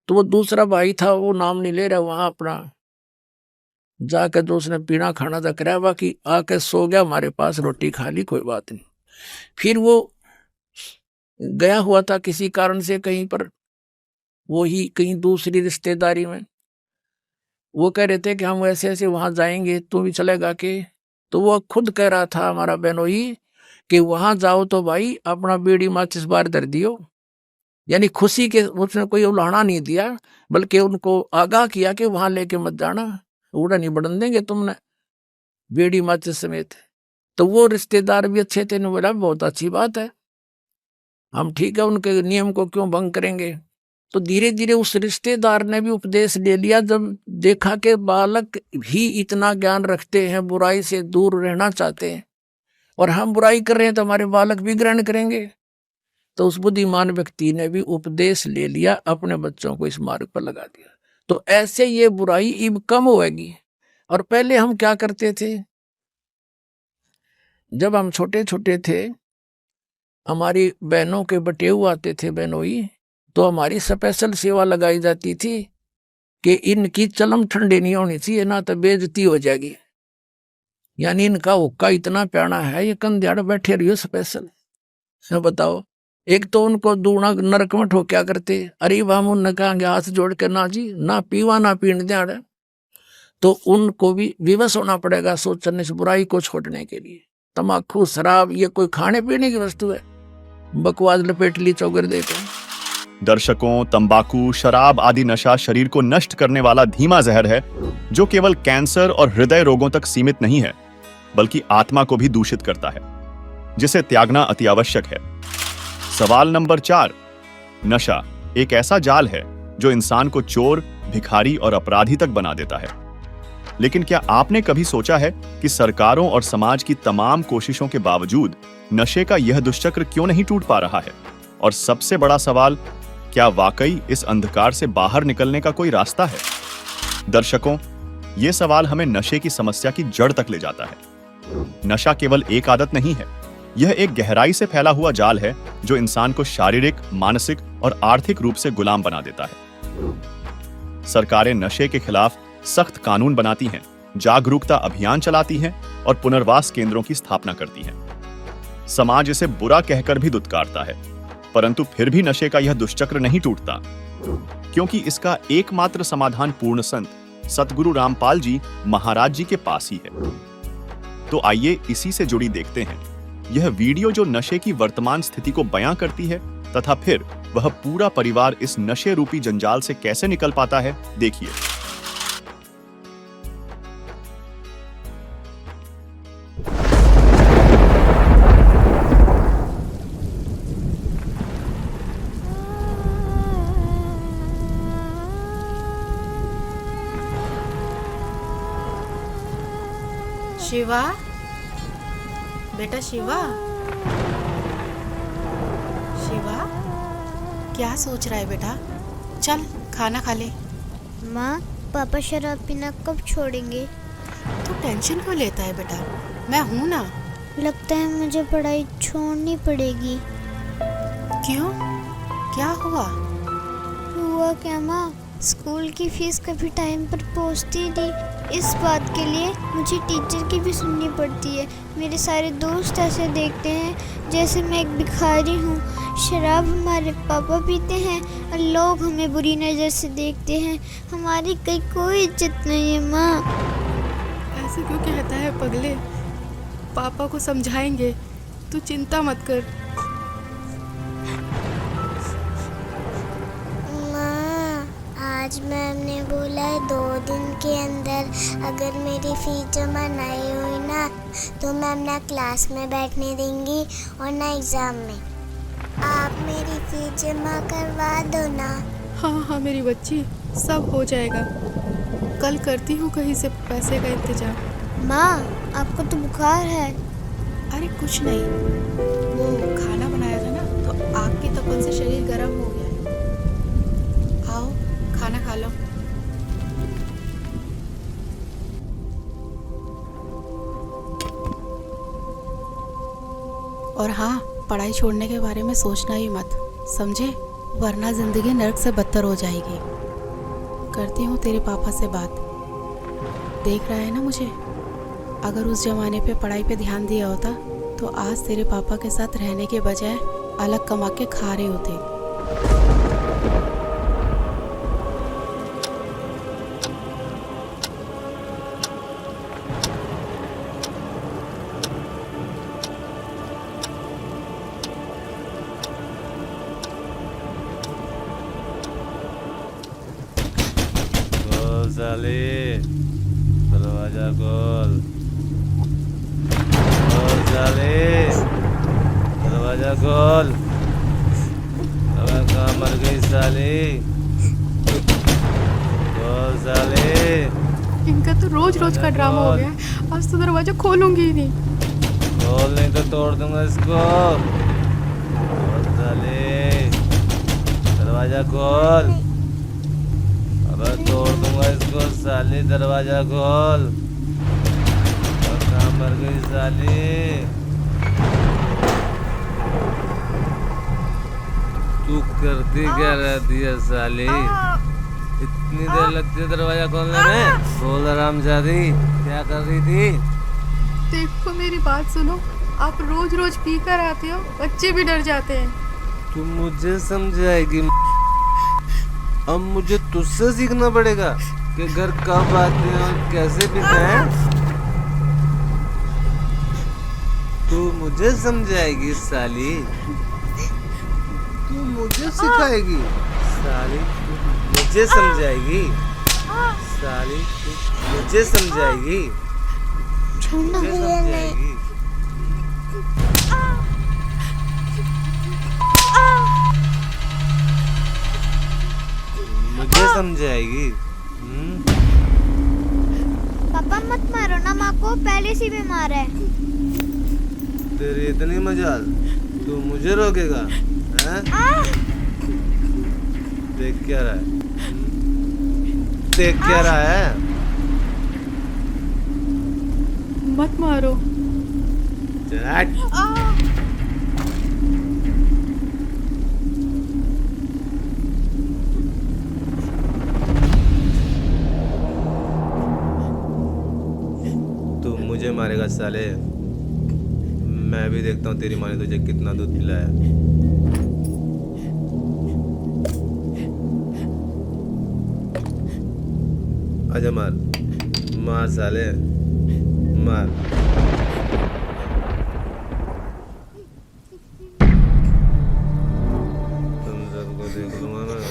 तो वो दूसरा भाई था, वो नाम नहीं ले रहा, वहां अपना जाकर जो उसने पीना खाना था कराया, बाकी आके सो गया, हमारे पास रोटी खा ली, कोई बात नहीं। फिर वो गया हुआ था किसी कारण से कहीं पर, वो ही कहीं दूसरी रिश्तेदारी में, वो कह रहे थे कि हम ऐसे ऐसे वहां जाएंगे, तू भी चलेगा के? तो वो खुद कह रहा था हमारा बहनोई कि वहां जाओ तो भाई अपना बीड़ी माचिस बार धर दियो, यानी खुशी के, उसने कोई उलाहना नहीं दिया बल्कि उनको आगाह किया कि वहां लेके मत जाना, उड़ा नहीं बढ़न देंगे तुमने बीड़ी माचिस समेत। तो वो रिश्तेदार भी अच्छे थे, ने बोला बहुत अच्छी बात है, हम ठीक है, उनके नियम को क्यों भंग करेंगे। तो धीरे धीरे उस रिश्तेदार ने भी उपदेश ले लिया, जब देखा कि बालक भी इतना ज्ञान रखते हैं, बुराई से दूर रहना चाहते हैं और हम बुराई कर रहे हैं तो हमारे बालक भी ग्रहण करेंगे। तो उस बुद्धिमान व्यक्ति ने भी उपदेश ले लिया, अपने बच्चों को इस मार्ग पर लगा दिया। तो ऐसे ये बुराई अब कम होगी। और पहले हम क्या करते थे, जब हम छोटे छोटे थे, हमारी बहनों के बटेऊ आते थे बहनोई, तो हमारी स्पेशल सेवा लगाई जाती थी कि इनकी चलम ठंडी नहीं होनी चाहिए, ना तो बेइज्जती हो जाएगी, यानी इनका हुक्का इतना प्यारा है, ये कंध्याड़ बैठे रहियो स्पेशल। बताओ, एक तो उनको दूना नरक में ठोक्या करते, अरे हम उनने कहेंगे हाथ जोड़ के ना जी, ना पीवा ना पीने दें, तो उनको भी विवश होना पड़ेगा सोचने से बुराई को छोड़ने के लिए। तम्बाकू शराब ये कोई खाने पीने की वस्तु है, बकवास लपेट ली चौगर देकर। दर्शकों, तंबाकू, शराब आदि नशा शरीर को नष्ट करने वाला धीमा जहर है, जो केवल कैंसर और हृदय रोगों तक सीमित नहीं है, बल्कि आत्मा को भी दूषित करता है, जिसे त्यागना अति आवश्यक है। सवाल नंबर 4, नशा एक ऐसा जाल है जो इंसान को चोर, भिखारी और अपराधी तक बना देता है। लेकिन क्या आपने कभी सोचा है कि सरकारों और समाज की तमाम कोशिशों के बावजूद नशे का यह दुष्चक्र क्यों नहीं टूट पा रहा है? और सबसे बड़ा सवाल, क्या वाकई इस अंधकार से बाहर निकलने का कोई रास्ता है? दर्शकों, यह सवाल हमें नशे की समस्या की जड़ तक ले जाता है। नशा केवल एक आदत नहीं है, यह एक गहराई से फैला हुआ जाल है जो इंसान को शारीरिक, मानसिक और आर्थिक रूप से गुलाम बना देता है। सरकारें नशे के खिलाफ सख्त कानून बनाती हैं, जागरूकता अभियान चलाती हैं और पुनर्वास केंद्रों की स्थापना करती हैं। समाज इसे बुरा कहकर भी दुत्कारता है, परंतु फिर भी नशे का यह दुष्चक्र नहीं टूटता, क्योंकि इसका एकमात्र समाधान पूर्ण संत सतगुरु रामपाल जी महाराज जी के पास ही है। तो आइए इसी से जुड़ी देखते हैं यह वीडियो जो नशे की वर्तमान स्थिति को बयां करती है तथा फिर वह पूरा परिवार इस नशे रूपी जंजाल से कैसे निकल पाता है। देखिए। शिवा, बेटा शिवा, शिवा, क्या सोच रहा है बेटा? चल खाना खा ले। माँ, पापा शराब पीना कब छोड़ेंगे? तू टेंशन क्यों लेता है बेटा, मैं हूँ ना। लगता है मुझे पढ़ाई छोड़नी पड़ेगी। क्यों, क्या हुआ? हुआ क्या माँ, स्कूल की फीस कभी टाइम पर पहुँचती नहीं। इस बात के लिए मुझे टीचर की भी सुननी पड़ती है। मेरे सारे दोस्त ऐसे देखते हैं जैसे मैं एक भिखारी हूँ। शराब हमारे पापा पीते हैं और लोग हमें बुरी नज़र से देखते हैं। हमारी कहीं कोई इज्जत नहीं है माँ। ऐसे क्यों कहता है पगले? पापा को समझाएंगे, तू चिंता मत कर। आज मैम ने बोला है 2 दिन के अंदर अगर मेरी फीस जमा नहीं हुई ना तो मैम ना क्लास में बैठने देंगी और ना एग्ज़ाम में। आप मेरी फीस जमा करवा दो ना। हाँ हाँ मेरी बच्ची, सब हो जाएगा। कल करती हूँ कहीं से पैसे का इंतजाम। माँ, आपको तो बुखार है। अरे कुछ नहीं, वो खाना बनाया था ना तो आग की तपन से शरीर गर्म हो गया है। आओ खाना खा लो। और हाँ, पढ़ाई छोड़ने के बारे में सोचना ही मत, समझे? वरना जिंदगी नर्क से बदतर हो जाएगी। करती हूँ तेरे पापा से बात। देख रहा है ना मुझे? अगर उस जमाने पे पढ़ाई पे ध्यान दिया होता तो आज तेरे पापा के साथ रहने के बजाय अलग कमा के खा रहे होते। साले, दरवाजा खोल। साले, दरवाजा खोल। अबे कहाँ मर गई साले? खोल साले। इनका तो रोज रोज का ड्रामा हो गया। आज तो दरवाजा खोलूंगी ही नहीं। खोल नहीं तो तोड़ दूंगा इसको। खोल साले, दरवाजा खोल। अबे तोड़ दूंगा इसको साले, दरवाजा खोल। और कहाँ मर गई साले? तू करती क्या रहती है साली? इतनी देर लगती है दरवाजा खोलने में? बोल हरामजादी, क्या कर रही थी? देखो मेरी बात सुनो, आप रोज रोज पी कर आते हो, बच्चे भी डर जाते हैं। तू मुझे समझाएगी? अब मुझे तुझसे सीखना पड़ेगा कि घर कब आते हैं और कैसे पीते हैं। तू मुझे समझाएगी साली? तू मुझे सिखाएगी साली? मुझे समझाएगी साली? मुझे समझाएगी? मुझे समझाएगी? मुझे समझाएगी? पापा मत मारो ना माँ को, पहले से बीमार है। तेरी इतनी मजाल, तू मुझे रोकेगा? हैं? देख क्या रहा है? देख क्या रहा है? मत मारो। मुझे मारेगा साले। मैं भी देखता हूँ तेरी माँ ने तुझे कितना दूध पिलाया। आजा मार, मार साले, मार। तुम सबको देख लूंगा मैं।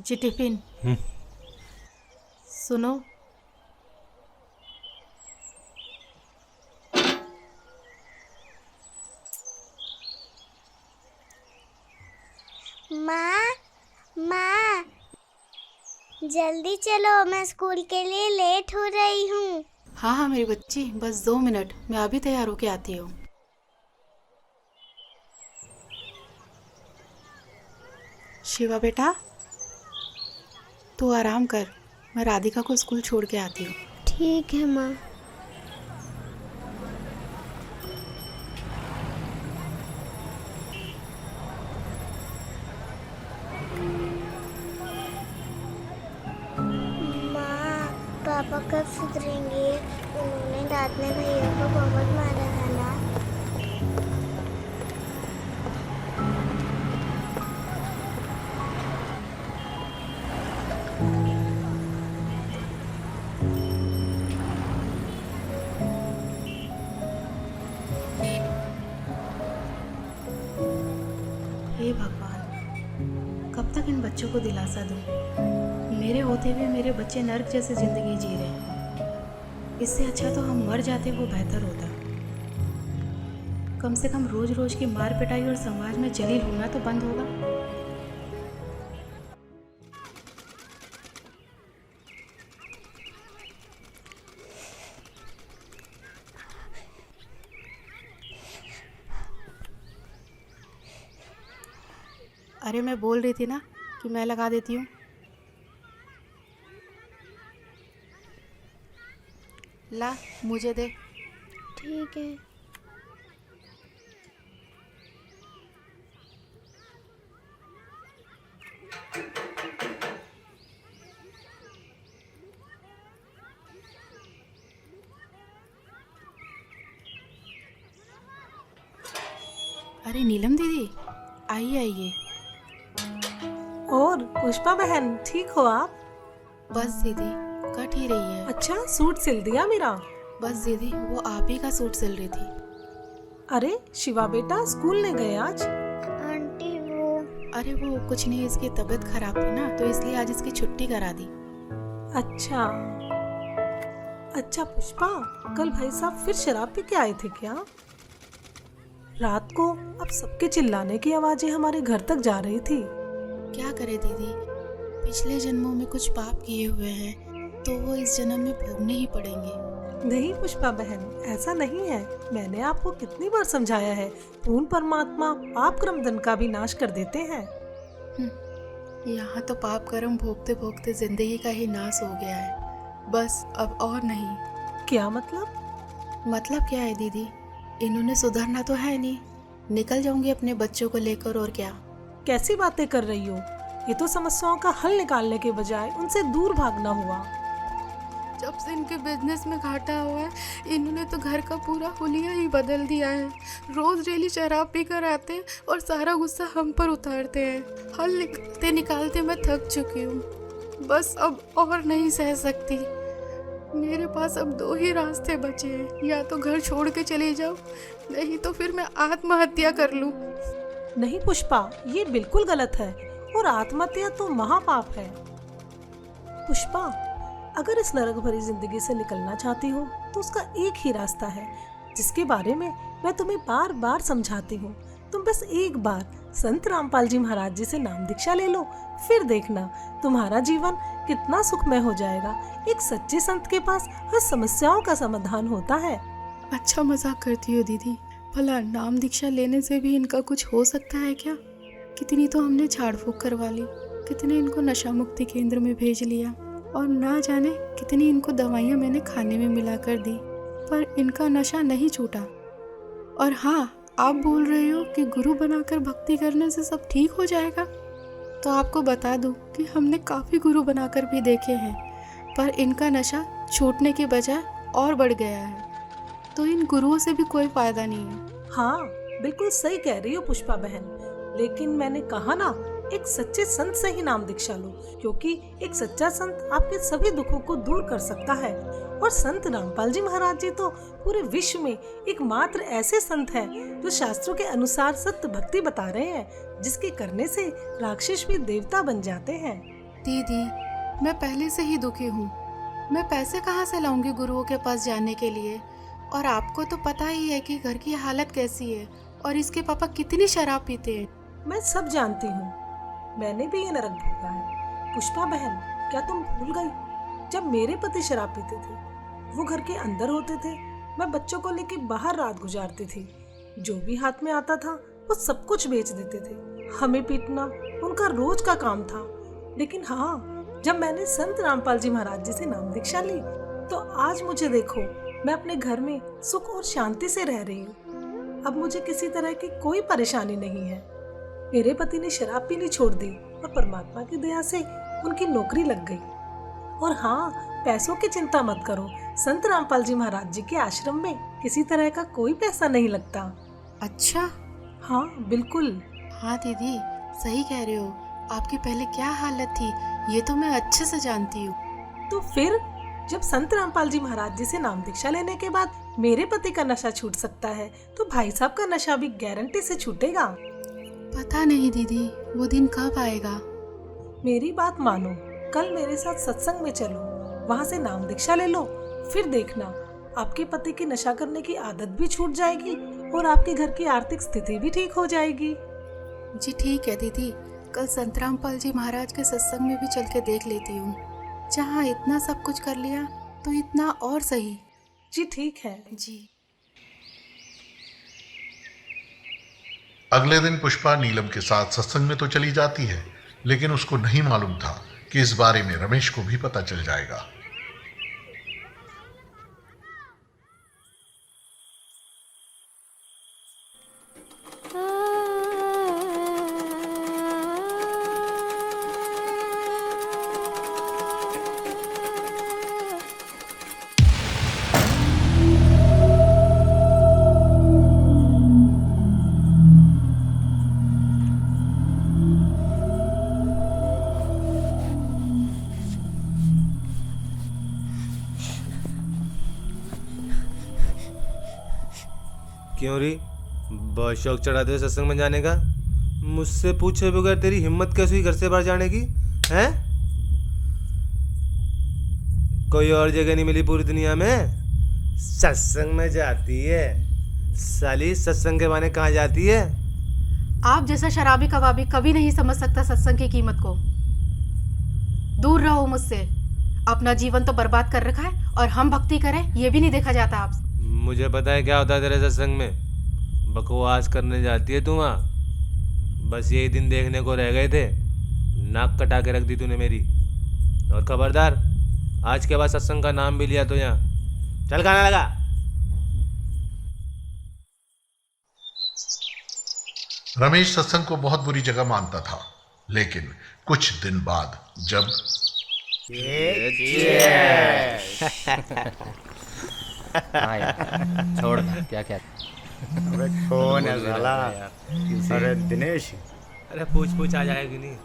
जी टिफिन। सुनो, माँ माँ जल्दी चलो, मैं स्कूल के लिए लेट हो रही हूँ। हाँ हाँ मेरी बच्ची, बस 2 मिनट, मैं अभी तैयार होके आती हूँ। शिवा बेटा, तू आराम कर, मैं राधिका को स्कूल छोड़ के आती हूँ। ठीक है माँ। माँ, पापा कब सुधरेंगे? उन्होंने रात में भैया को बहुत मारा था ना। हे भगवान, कब तक इन बच्चों को दिलासा दूं? मेरे होते हुए मेरे बच्चे नर्क जैसे जिंदगी जी रहे हैं। इससे अच्छा तो हम मर जाते, वो बेहतर होता। कम से कम रोज रोज की मार पिटाई और समाज में जलील होना तो बंद होगा। अरे मैं बोल रही थी ना कि मैं लगा देती हूँ। ला, मुझे दे। ठीक है। अरे नीलम दीदी, आइए आइए। और पुष्पा बहन, ठीक हो आप? बस दीदी, कट ही रही है। अच्छा, सूट सिल दिया मेरा? बस दीदी, वो आप ही का सूट सिल रही थी। अरे शिवा बेटा स्कूल नहीं गए आज? आंटी वो अरे वो कुछ नहीं, इसकी तबीयत खराब थी ना, तो इसलिए आज इसकी छुट्टी करा दी। अच्छा अच्छा पुष्पा, कल भाई साहब फिर शराब पी के आए थे क्या? रात को अब सबके चिल्लाने की आवाजें हमारे घर तक जा रही थी। क्या करे दीदी, पिछले जन्मों में कुछ पाप किए हुए हैं तो वो इस जन्म में भोगने ही पड़ेंगे। नहीं पुष्पा बहन, ऐसा नहीं है। मैंने आपको कितनी बार समझाया है, पूर्ण परमात्मा पाप कर्म दंड का भी नाश कर देते हैं। यहाँ तो पाप कर्म भोगते भोगते जिंदगी का ही नाश हो गया है, बस अब और नहीं। क्या मतलब? मतलब क्या है दीदी, इन्होंने सुधरना तो है नहीं, निकल जाऊंगी अपने बच्चों को लेकर, और क्या। कैसी बातें कर रही हो? ये तो समस्याओं का हल निकालने के बजाय उनसे दूर भागना हुआ। जब से इनके बिजनेस में घाटा हुआ है, इन्होंने तो घर का पूरा हुलिया ही बदल दिया है। रोज डेली शराब पी कर आते हैं और सारा गुस्सा हम पर उतारते हैं। हल निकालते निकालते मैं थक चुकी हूँ। बस अब और नहीं सह सकती। मेरे पास अब 2 ही रास्ते बचे हैं, या तो घर छोड़ के चली जाऊँ, नहीं तो फिर मैं आत्महत्या कर लूँ। नहीं पुष्पा, ये बिल्कुल गलत है और आत्महत्या तो महापाप है। पुष्पा, अगर इस नरक भरी जिंदगी से निकलना चाहती हो तो उसका एक ही रास्ता है, जिसके बारे में मैं तुम्हें बार बार समझाती हूँ। तुम बस एक बार संत रामपाल जी महाराज जी से नाम दीक्षा ले लो, फिर देखना तुम्हारा जीवन कितना सुखमय हो जाएगा। एक सच्चे संत के पास हर समस्याओं का समाधान होता है। अच्छा मजाक करती हो दीदी। भला नाम दीक्षा लेने से भी इनका कुछ हो सकता है क्या? कितनी तो हमने झाड़ फूक करवा ली, कितने इनको नशा मुक्ति केंद्र में भेज लिया, और ना जाने कितनी इनको दवाइयाँ मैंने खाने में मिला कर दी, पर इनका नशा नहीं छूटा। और हाँ, आप बोल रहे हो कि गुरु बनाकर भक्ति करने से सब ठीक हो जाएगा, तो आपको बता दूं कि हमने काफ़ी गुरु बनाकर भी देखे हैं, पर इनका नशा छूटने के बजाय और बढ़ गया है। तो इन गुरुओं से भी कोई फायदा नहीं है। हाँ, बिल्कुल सही कह रही हो पुष्पा बहन, लेकिन मैंने कहा ना, एक सच्चे संत से ही नाम दीक्षा लो, क्योंकि एक सच्चा संत आपके सभी दुखों को दूर कर सकता है। और संत रामपाल जी महाराज जी तो पूरे विश्व में एकमात्र ऐसे संत हैं जो शास्त्रों के अनुसार सत्य भक्ति बता रहे हैं, जिसके करने से राक्षस भी देवता बन जाते हैं। दीदी, मैं पहले से ही दुखी हूँ। मैं पैसे कहाँ से लाऊंगी गुरुओं के पास जाने के लिए? और आपको तो पता ही है कि घर की हालत कैसी है, और इसके पापा कितनी शराब पीते हैं। मैं सब जानती हूँ, मैंने भी ये नरक भोगा है। पुष्पा बहन, क्या तुम भूल गई? जब मेरे पति शराब पीते थे, वो घर के अंदर होते थे, मैं बच्चों को लेके बाहर रात गुजारती थी। जो भी हाथ में आता था वो सब कुछ बेच देते थे। हमें पीटना उनका रोज का काम था। लेकिन हाँ, जब मैंने संत रामपाल जी महाराज जी से नाम दीक्षा ली, तो आज मुझे देखो, मैं अपने घर में सुख और शांति से रह रही हूँ। अब मुझे किसी तरह की कोई परेशानी नहीं है। मेरे पति ने शराब पीनी छोड़ दी और परमात्मा की दया से उनकी नौकरी लग गई। और हाँ, पैसों की चिंता मत करो, संत रामपाल जी महाराज जी के आश्रम में किसी तरह का कोई पैसा नहीं लगता। अच्छा? हाँ बिल्कुल। हाँ दीदी, सही कह रहे हो। आपकी पहले क्या हालत थी ये तो मैं अच्छे से जानती हूँ। तो फिर जब संत रामपाल जी महाराज जी से नाम दीक्षा लेने के बाद मेरे पति का नशा छूट सकता है, तो भाई साहब का नशा भी गारंटी से छूटेगा। पता नहीं दीदी, वो दिन कब आएगा। मेरी बात मानो, कल मेरे साथ सत्संग में चलो, वहाँ से नाम दीक्षा ले लो, फिर देखना आपके पति की नशा करने की आदत भी छूट जाएगी और आपके घर की आर्थिक स्थिति भी ठीक हो जाएगी। जी ठीक है दीदी, कल संत रामपाल जी महाराज के सत्संग में भी चल के देख लेती हूँ। जहाँ इतना सब कुछ कर लिया तो इतना और सही। जी ठीक है जी। अगले दिन पुष्पा नीलम के साथ सत्संग में तो चली जाती है, लेकिन उसको नहीं मालूम था कि इस बारे में रमेश को भी पता चल जाएगा। क्यों री, बहुत शौक चढ़ाते हो सत्संग में जाने का? मुझसे पूछे बगैर तेरी हिम्मत कैसे हुई घर से बाहर जाने की? हैं? कोई और जगह नहीं मिली पूरी दुनिया में? सत्संग में जाती है साली, सत्संग के बहाने कहाँ जाती है? आप जैसा शराबी कबाबी कभी नहीं समझ सकता सत्संग की कीमत को। दूर रहो मुझसे। अपना जीवन तो बर्बाद कर रखा है और हम भक्ति करें ये भी नहीं देखा जाता आप। मुझे पता है क्या होता है तेरे सत्संग में। बकवास करने जाती है तू वहाँ। बस यही दिन देखने को रह गए थे, नाक कटा के रख दी तूने मेरी। और खबरदार, आज के बाद सत्संग का नाम भी लिया तो यहाँ चल गाना लगा। रमेश सत्संग को बहुत बुरी जगह मानता था, लेकिन कुछ दिन बाद जब छोड़ क्या क्या। अबे कौन है साला? अरे दिनेश। अरे पूछ आ जाएगा क्यों नहीं?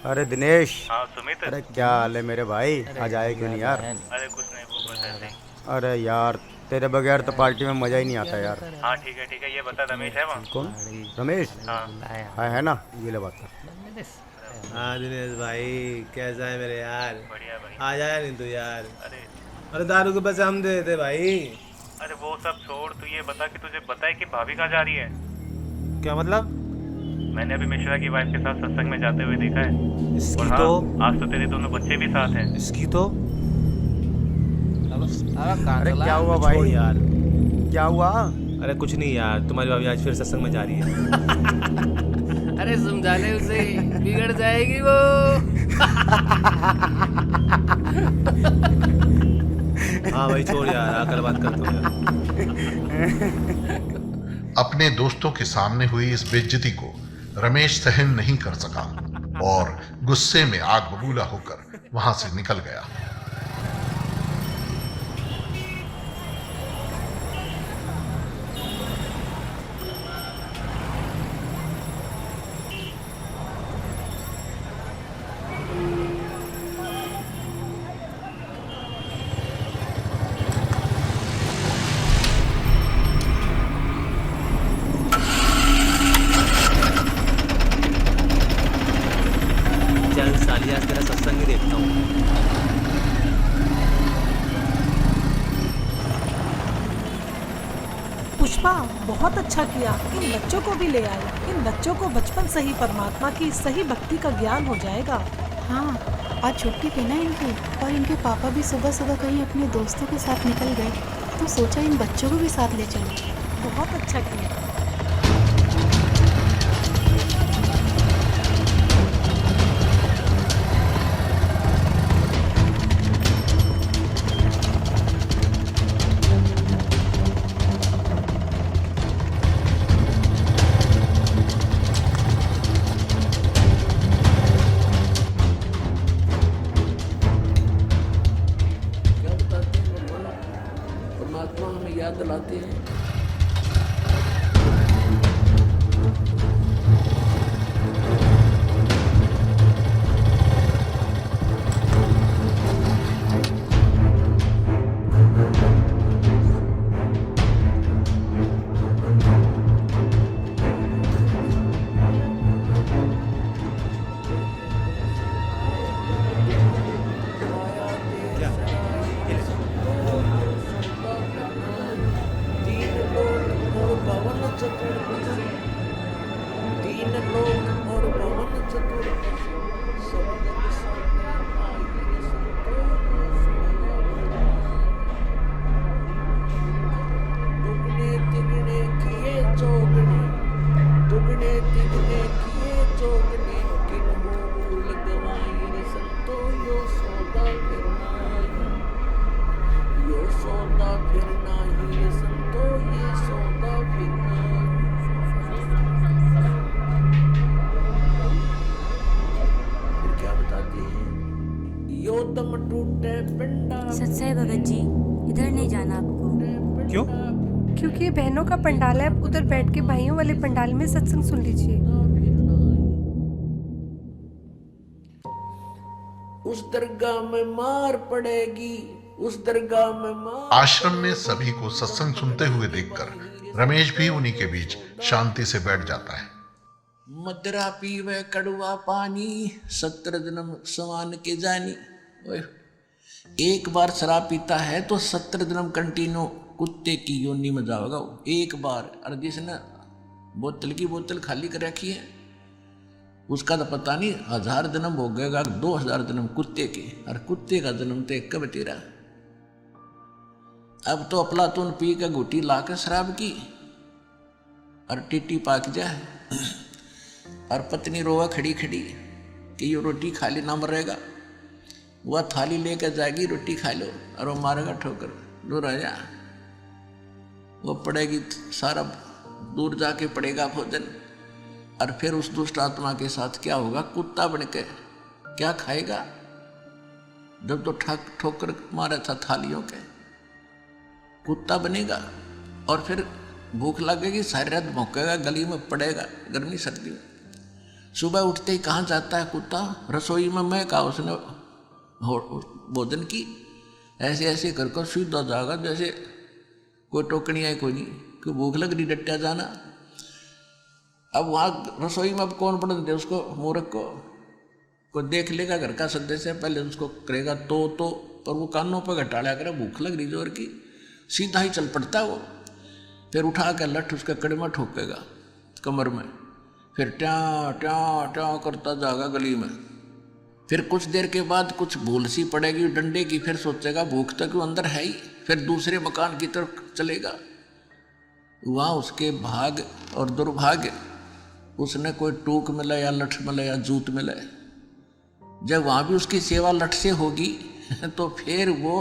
अरे दिनेश। हाँ सुमित। अरे क्या हाल है मेरे भाई? आज आए क्यों नहीं यार? अरे कुछ नहीं, वो बता। अरे यार तेरे बगैर तो पार्टी में मजा ही नहीं आता यार। हाँ ठीक है, ये बता रमेश है वहाँ? कौन? रमेश? हाँ है ना, ये ले बता। हाँ दिनेश भाई कैसा है मेरे यार? बढ़िया भाई। आ जाया नहीं तू यार? अरे दारू के पैसे हम दे देते भाई। अरे वो सब छोड़, तू ये बता कि तुझे पता है कि भाभी कहाँ जा रही है? क्या मतलब? मैंने अभी मिश्रा की वाइफ के साथ सत्संग में जाते हुए देखा है। इसकी और हाँ, तो आज तो तेरे दोनों बच्चे भी साथ हैं। इसकी तो अरे क्या हुआ भाई? यार क्या हुआ? अरे कुछ नहीं यार, तुम्हारी भाभी आज फिर सत्संग में जा रही है। अरे समझा ले उसे, बिगड़ जाएगी वो। हाँ भाई छोड़ यार, आकर बात करता हूँ। अपने दोस्तों के सामने हुई इस बेइज्जती को रमेश सहन नहीं कर सका और गुस्से में आग बबूला होकर वहां से निकल गया। चल साली आज तेरा सत्संग ही देखता हूँ। पुष्पा बहुत अच्छा किया, इन बच्चों को भी ले आए। इन बच्चों को बचपन से ही परमात्मा की सही भक्ति का ज्ञान हो जाएगा। हाँ आज छुट्टी थी ना इनकी, और इनके पापा भी सुबह सुबह कहीं अपने दोस्तों के साथ निकल गए, तो सोचा इन बच्चों को भी साथ ले चलो। बहुत अच्छा किया। परमात्मा हमें याद दिलाते हैं। सच है भगत जी, इधर नहीं जाना आपको। क्यों? क्योंकि ये बहनों का पंडाल है, आप उधर बैठ के भाइयों वाले पंडाल में सत्संग सुन लीजिए। उस दरगाह में मार पड़ेगी, उस दरगाह में मार। आश्रम में सभी को सत्संग सुनते हुए देखकर रमेश भी उन्हीं के बीच शांति से बैठ जाता है। मदरा पीवे कड़वा पानी, 17 जन्म समान के जानी। ओए, एक बार शराब पीता है तो 17 जन्म कंटिन्यू कुत्ते की योनि में जाओगा वो। एक बार। और जिसने बोतल की बोतल खाली कर रखी है उसका तो पता नहीं 1000 जन्म हो गएगा, 2000 जन्म कुत्ते के। और कुत्ते का जन्म तो एक कब तेरा। अब तो अफलातून पी के घुटी ला के शराब की और टिट्टी पाक जाए और पत्नी रोवा खड़ी खड़ी कि ये रोटी खाली ना मरेगा। वह थाली लेकर जाएगी, रोटी खा लो, और वो मारेगा ठोकर। दूर आ जा, वो पड़ेगी सारा दूर जाके पड़ेगा भोजन। और फिर उस दुष्ट आत्मा के साथ क्या होगा? कुत्ता बन के क्या खाएगा? जब तो ठोकर मारा था थालियों के, कुत्ता बनेगा। और फिर भूख लगेगी, सारी रात भौंकेगा, गली में पड़ेगा गर्मी सर्दी में। सुबह उठते ही कहाँ जाता है कुत्ता? रसोई में मैं कहा उसने भोजन की, ऐसे ऐसे कर कर सीधा जाएगा जैसे कोई टोकनी है कोई नहीं, कि भूख लग रही डट्टा जाना। अब वहाँ रसोई में अब कौन पढ़ दे उसको, मूर्ख को? कोई देख लेगा घर का सदस्य, पहले उसको करेगा तो पर वो कानों पर घटाड़ा करे, भूख लग रही जोर की, सीधा ही चल पड़ता वो। फिर उठा कर लठ उसके कड़े में ठोकेगा कमर में, फिर ट्या ट्या ट्या करता जाएगा गली में। फिर कुछ देर के बाद कुछ भूल सी पड़ेगी डंडे की, फिर सोचेगा भूख तक वो अंदर है ही, फिर दूसरे मकान की तरफ चलेगा। वहाँ उसके भाग और दुर्भाग्य, उसने कोई टूक मिला या लठ मिला या जूत मिला। जब वहाँ भी उसकी सेवा लठ से होगी तो फिर वो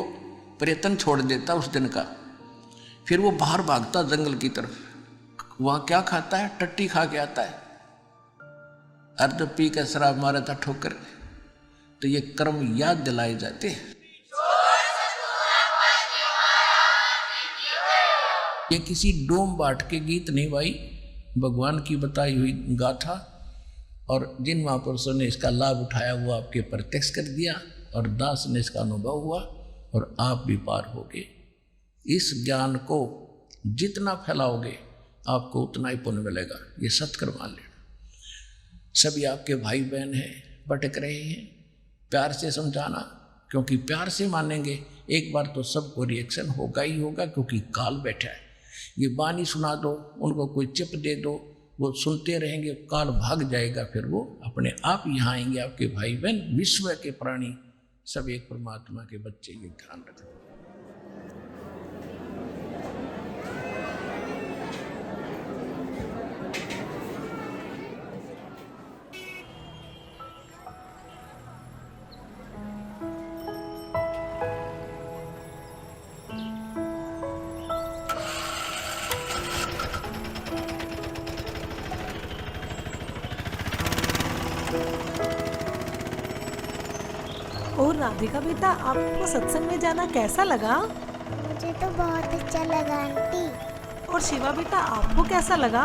प्रयत्न छोड़ देता उस दिन का, फिर वो बाहर भागता जंगल की तरफ। वहाँ क्या खाता है? टट्टी खा के आता है। अर्ध पी के शराब मारा था ठोकर। तो ये कर्म याद दिलाए जाते हैं। ये किसी डोम बाट के गीत नहीं भाई, भगवान की बताई हुई गाथा, और जिन महापुरुषों ने इसका लाभ उठाया वो आपके प्रत्यक्ष कर दिया, और दास ने इसका अनुभव हुआ, और आप भी पार हो गए। इस ज्ञान को जितना फैलाओगे आपको उतना ही पुण्य मिलेगा। ये सत्कर्म मान लेना। सभी आपके भाई बहन हैं, भटक रहे हैं, प्यार से समझाना, क्योंकि प्यार से मानेंगे एक बार तो सबको रिएक्शन होगा ही होगा, क्योंकि काल बैठा है। ये बानी सुना दो, उनको कोई चिप दे दो, वो सुनते रहेंगे, काल भाग जाएगा, फिर वो अपने आप यहाँ आएंगे। आपके भाई बहन विश्व के प्राणी सब एक परमात्मा के बच्चे, ये ध्यान रखें। और राधिका बेटा, आपको सत्संग में जाना कैसा लगा? मुझे तो बहुत अच्छा लगा आंटी। और शिवा बेटा, आपको कैसा लगा?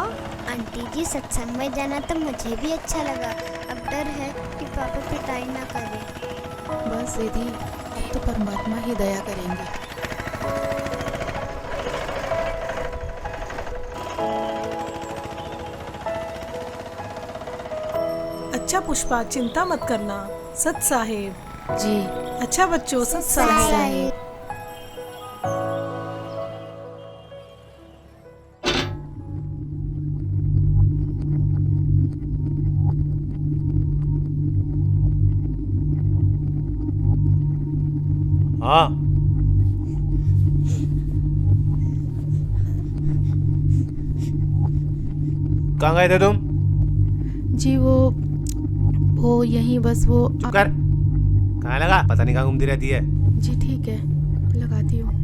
आंटी जी, सत्संग में जाना तो मुझे भी अच्छा लगा। अब डर है कि पापा पिटाई ना करे। बस दीदी, अब तो परमात्मा ही दया करेंगे। अच्छा पुष्पा, चिंता मत करना, सत साहेब जी। अच्छा बच्चों, सत साहेब। हाँ, कहाँ गए थे तुम? जी वो यहीं बस वो। चुप कर, कहाँ लगा? पता नहीं कहाँ घूमती रहती है। जी ठीक है, लगाती हूँ।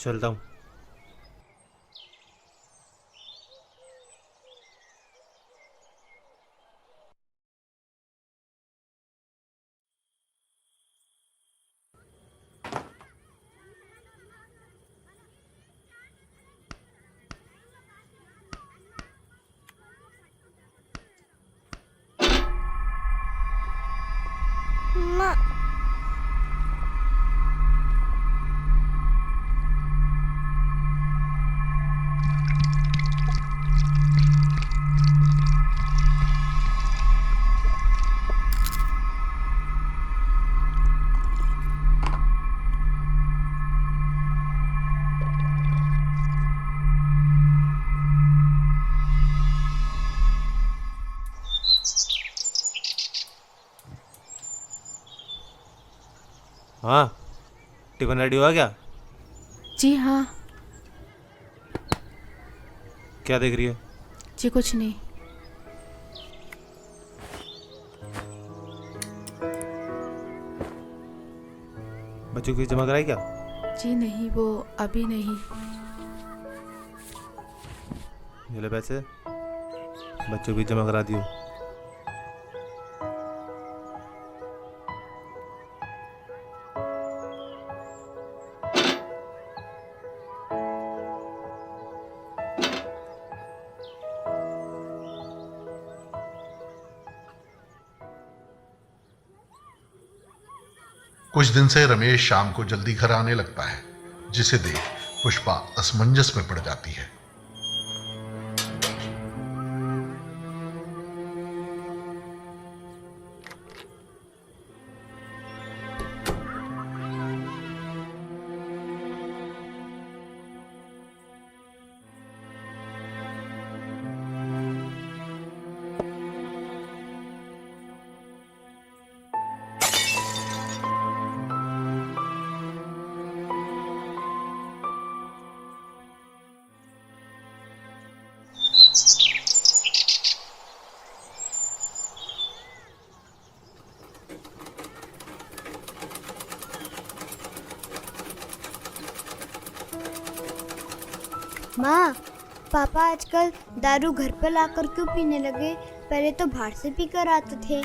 चलता हूँ। माँ, हाँ, टिफिन रेडी हुआ क्या? जी हाँ। क्या देख रही है? जी कुछ नहीं। बच्चों की फीस जमा कराई क्या? जी नहीं, वो अभी नहीं। ये ले पैसे, बच्चों की जमा करा दियो। कुछ दिन से रमेश शाम को जल्दी घर आने लगता है, जिसे देख पुष्पा असमंजस में पड़ जाती है। माँ, पापा आजकल दारू घर पर लाकर क्यों पीने लगे? पहले तो बाहर से पीकर आते थे।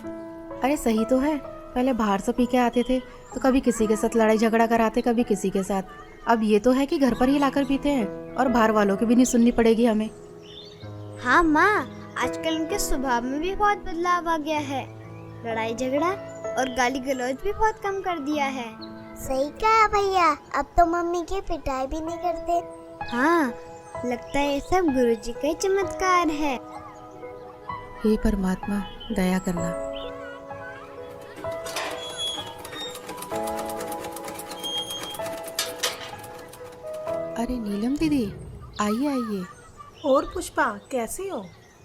अरे सही तो है, पहले बाहर से पी के आते थे तो कभी किसी के साथ लड़ाई झगड़ा कराते, कभी किसी के साथ। अब ये तो है कि घर पर ही लाकर पीते हैं और बाहर वालों की भी नहीं सुननी पड़ेगी हमें। हाँ माँ, आजकल उनके स्वभाव में भी बहुत बदलाव आ गया है। लड़ाई झगड़ा और गाली गलौज भी बहुत कम कर दिया है। सही कहा भैया, अब तो मम्मी की पिटाई भी नहीं करते। हाँ, लगता है ये सब गुरुजी का ही चमत्कार है। हे परमात्मा, दया करना। अरे नीलम दीदी, आइए आइए। और पुष्पा कैसी हो?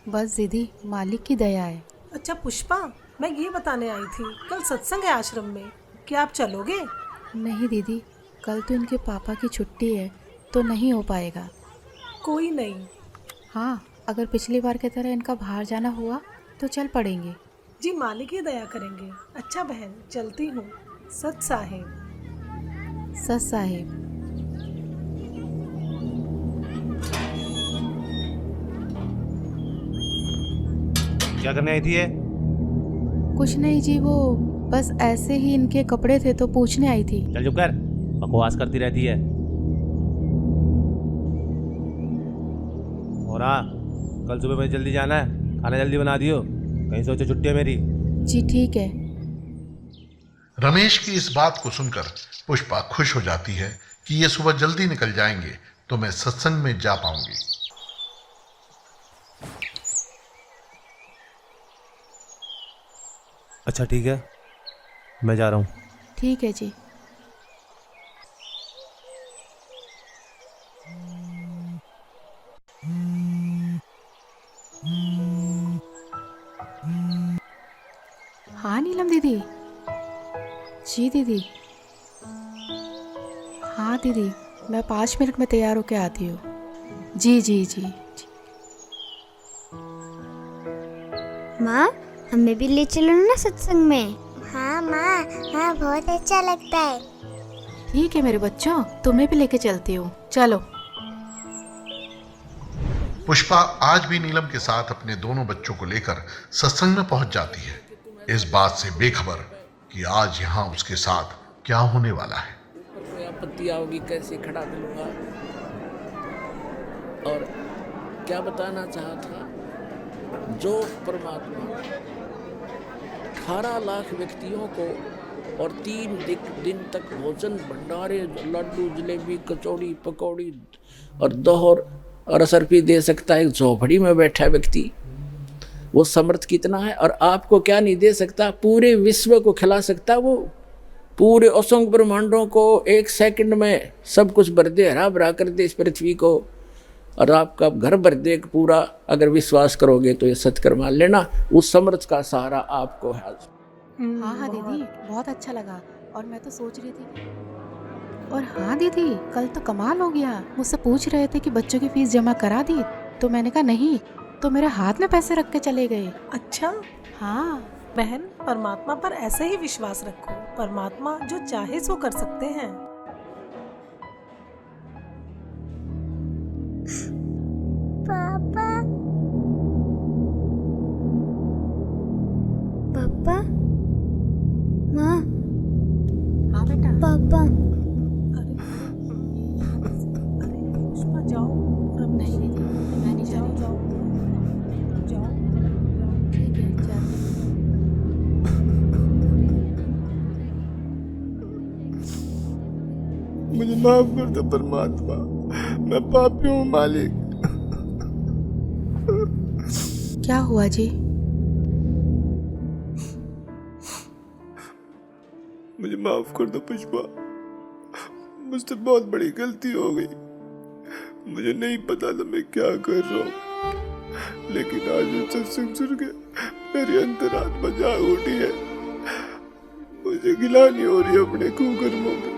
बस दीदी, मालिक की दया है। अच्छा पुष्पा, मैं ये बताने आई थी, कल सत्संग है आश्रम में, क्या आप चलोगे? नहीं दीदी, कल तो इनके पापा की छुट्टी है तो नहीं हो पाएगा। कोई नहीं। हाँ, अगर पिछली बार की तरह इनका बाहर जाना हुआ तो चल पड़ेंगे। जी मालिक ही दया करेंगे। अच्छा बहन, चलती हूँ। सत साहेब। सत साहेब। क्या करने आई थी ये? कुछ नहीं जी, वो बस ऐसे ही इनके कपड़े थे तो पूछने आई थी। चल चुप कर, बकवास करती रहती है। और हाँ, कल सुबह मुझे जल्दी जाना है, खाना जल्दी बना दियो, कहीं सोचो छुट्टी है मेरी। जी ठीक है। रमेश की इस बात को सुनकर पुष्पा खुश हो जाती है कि ये सुबह जल्दी निकल जाएंगे तो मैं सत्संग में जा पाऊंगी। अच्छा ठीक है, मैं जा रहा हूँ। ठीक है जी। हाँ नीलम दीदी। जी दीदी। हाँ दीदी, मैं 5 मिनट में तैयार होके आती हूँ। जी जी जी। माँ, हमें भी ले चलो ना सत्संग में। हाँ माँ, हाँ बहुत अच्छा लगता है। ठीक है मेरे बच्चों, तुम्हें भी लेके चलती हूँ, चलो। पुष्पा आज भी नीलम के साथ अपने दोनों बच्चों को लेकर सत्संग में पहुंच जाती है, इस बात से बेखबर कि आज यहाँ उसके साथ क्या होने वाला है। कोई आपत्ति आओगी कैसे खड़ा करूंगा। और क्या बताना चाहा था, जो परमात्मा 18 लाख व्यक्तियों को और 3 दिन तक भोजन भंडारे, लड्डू, जलेबी, कचौड़ी, पकौड़ी और दोहर और असरफी दे सकता है, एक झोपड़ी में बैठा व्यक्ति, वो समर्थ कितना है। और आपको क्या नहीं दे सकता, पूरे विश्व को खिला सकता। वो पूरे असंख्य ब्रह्मांडों को 1 सेकंड में सब कुछ भर दे, हरा भरा कर दे इस पृथ्वी को, और आपका घर भर दे पूरा। अगर विश्वास करोगे तो ये सत्कर मान लेना, उस समर्थ का सहारा आपको है। हाँ हाँ दीदी, बहुत अच्छा लगा। और मैं तो सोच रही थी, और हाँ दीदी, कल तो कमाल हो गया। मुझसे पूछ रहे थे कि बच्चों की फीस जमा करा दी। तो मैंने कहा नहीं, तो मेरे हाथ में पैसे रख के चले गए। अच्छा हाँ बहन, परमात्मा पर ऐसे ही विश्वास रखो। परमात्मा जो चाहे सो कर सकते हैं। पापा पापा, माँ, हाँ बेटा, पापा। पुष्पा जाओ। नहीं दीदी, मैं नहीं जा रही। जाओ जाओ। ठीक है, जाते हैं। मुझे माफ कर दो परमात्मा, मैं पापी हूँ मालिक। क्या हुआ जी? मुझे माफ कर दो पुष्पा, मुझसे बहुत बड़ी गलती हो गई। मुझे नहीं पता था मैं क्या कर रहा हूँ, लेकिन आज ये सत्संग सुन के मेरी अंतरात्मा जाग उठी है। मुझे गिलानी हो रही है अपने कुकर्मों की।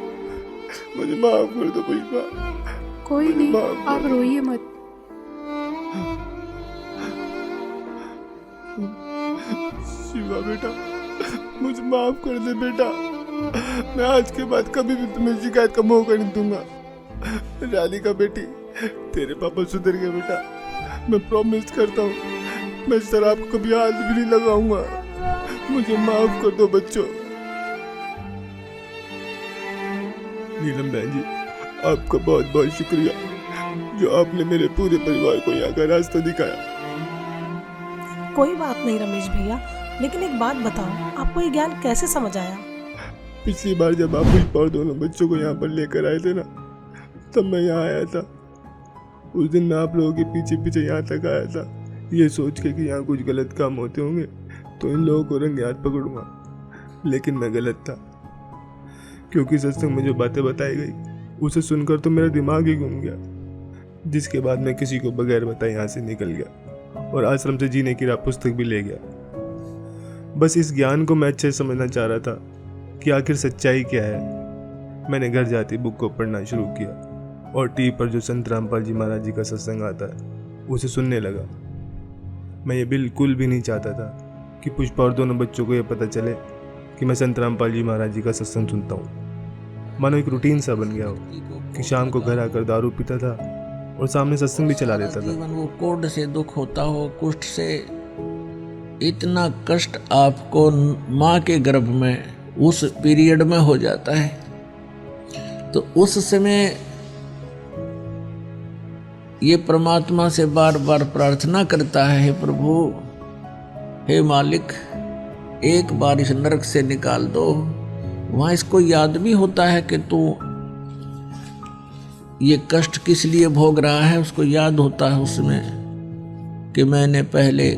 मुझे माफ कर दो पुष्पा। कोई नहीं, आप रोइए मत। शिवा बेटा, मुझे माफ कर दे बेटा। मैं आज के बाद कभी भी तुम्हें शिकायत का मौका नहीं दूंगा। राधिका बेटी, तेरे पापा सुधर गए बेटा। मैं प्रॉमिस करता हूँ मैं शराब को कभी हाथ भी नहीं लगाऊंगा। मुझे माफ कर दो बच्चों। नीलम बहन जी, आपका बहुत बहुत शुक्रिया जो आपने मेरे पूरे परिवार को यहाँ का रास्ता दिखाया। कोई बात नहीं रमेश भैया, लेकिन एक बात बताओ, आपको ये ज्ञान कैसे समझ आया? पिछली बार जब आप पुष्पा और दोनों बच्चों को यहाँ पर लेकर आए थे ना, तब मैं यहाँ आया था। उस दिन मैं आप लोगों के पीछे पीछे यहाँ तक आया था, ये सोच के कि यहाँ कुछ गलत काम होते होंगे तो इन लोगों को रंगे हाथ पकड़ूंगा। लेकिन मैं गलत था, क्योंकि सत्संग में जो बातें बताई गई उसे सुनकर तो मेरा दिमाग ही घूम गया। जिसके बाद मैं किसी को बगैर बताए यहाँ से निकल गया और आश्रम से जीने की राह पुस्तक भी ले गया। बस इस ज्ञान को मैं अच्छे से समझना चाह रहा था कि आखिर सच्चाई क्या है। मैंने घर जाते बुक को पढ़ना शुरू किया और टीवी पर जो संत रामपाल जी महाराज जी का सत्संग आता है उसे सुनने लगा। मैं ये बिल्कुल भी नहीं चाहता था कि पुष्पा और दोनों बच्चों को ये पता चले कि मैं संत रामपाल जी महाराज जी का सत्संग सुनता हूँ। मानो एक रूटीन सा बन गया हो कि शाम को घर आकर दारू पीता था और सामने सत्संग भी चला लेता था। वो कोढ़ से दुख होता हो, कुष्ठ से, इतना कष्ट आपको माँ के गर्भ में उस पीरियड में हो जाता है। तो उस समय ये परमात्मा से बार बार प्रार्थना करता है, हे प्रभु, हे मालिक, एक बार इस नरक से निकाल दो। वहाँ इसको याद भी होता है कि तू ये कष्ट किस लिए भोग रहा है। उसको याद होता है उसमें कि मैंने पहले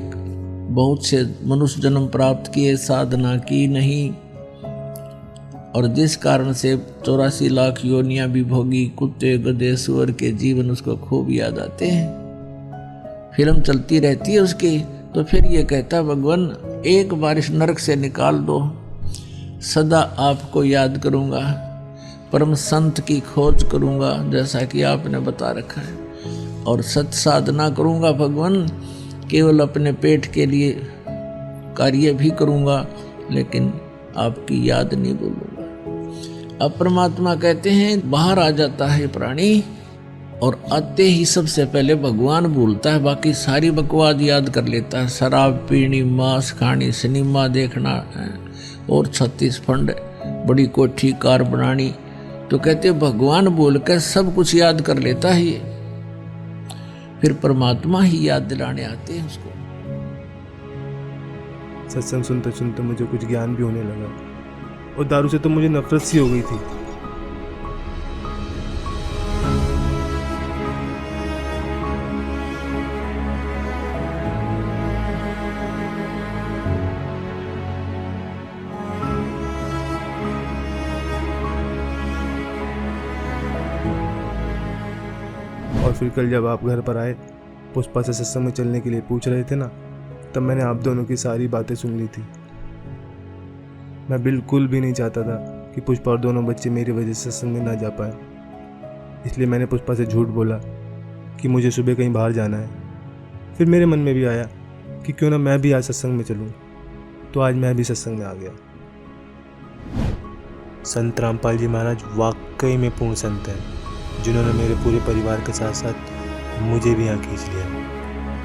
बहुत से मनुष्य जन्म प्राप्त किए, साधना की नहीं, और जिस कारण से 84 लाख योनियां भी भोगी, कुत्ते गधे सुअर के जीवन उसको खूब याद आते हैं। फिल्म चलती रहती है उसकी। तो फिर ये कहता, भगवान एक बार इस नरक से निकाल दो, सदा आपको याद करूँगा, परम संत की खोज करूँगा जैसा कि आपने बता रखा है, और सत साधना करूँगा भगवान। केवल अपने पेट के लिए कार्य भी करूँगा, लेकिन आपकी याद नहीं बोलूँगा। अब परमात्मा कहते हैं बाहर आ जाता है प्राणी और आते ही सबसे पहले भगवान भूलता है, बाकी सारी बकवाद याद कर लेता है। शराब पीनी, मांस खानी, सिनेमा देखना और 36 फंड, बड़ी कोठी कार बनानी। तो कहते भगवान बोल कर सब कुछ याद कर लेता है ये। फिर परमात्मा ही याद दिलाने आते हैं उसको। सत्संग सुनते सुनते मुझे कुछ ज्ञान भी होने लगा और दारू से तो मुझे नफरत सी हो गई थी। और फिर कल जब आप घर पर आए, पुष्पा से सत्संग में चलने के लिए पूछ रहे थे ना, तब मैंने आप दोनों की सारी बातें सुन ली थी। मैं बिल्कुल भी नहीं चाहता था कि पुष्पा और दोनों बच्चे मेरी वजह से सत्संग में ना जा पाए। इसलिए मैंने पुष्पा से झूठ बोला कि मुझे सुबह कहीं बाहर जाना है फिर मेरे मन में भी आया कि क्यों ना मैं भी आज सत्संग में चलूं। तो आज मैं भी सत्संग में आ गया। संत रामपाल जी महाराज वाकई में पूर्ण संत हैं, जिन्होंने मेरे पूरे परिवार के साथ साथ मुझे भी यहाँ खींच लिया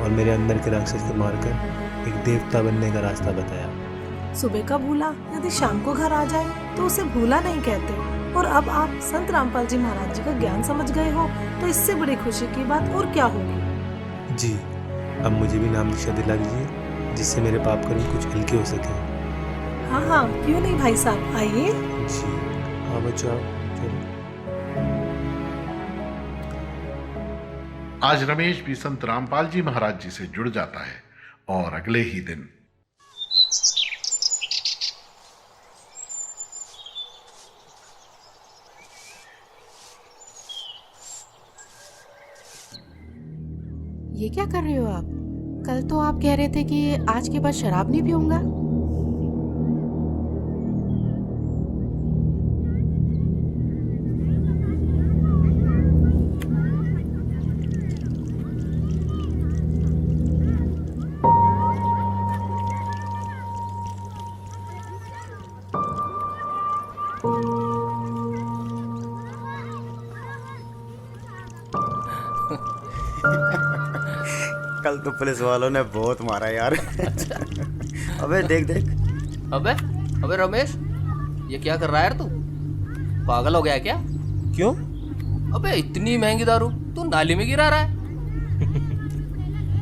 और मेरे अंदर के राक्षस को मारकर एक देवता बनने का रास्ता बताया। सुबह का भूला यदि शाम को घर आ जाए तो उसे भूला नहीं कहते। और अब आप संत रामपाल जी महाराज जी का ज्ञान समझ गए हो तो इससे बड़ी खुशी की बात और क्या होगी। जी, अब मुझे भी नाम दीक्षा दिला दीजिए, जिससे मेरे पाप कर्म कुछ हल्के हो सके। हाँ हाँ, क्यों नहीं भाई साहब, आइए। जी हाँ बच्चों, चलो। आज रमेश भी संत रामपाल जी महाराज जी से जुड़ जाता है और अगले ही दिन ये क्या कर रहे हो आप? कल तो आप कह रहे थे कि आज के बाद शराब नहीं पीऊंगा। कल तो पुलिस वालों ने बहुत मारा यार। अबे देख देख। अबे रमेश, ये क्या कर रहा है यार तू? पागल हो गया है क्या? क्यों? अबे इतनी महंगी दारू तू नाली में गिरा रहा है।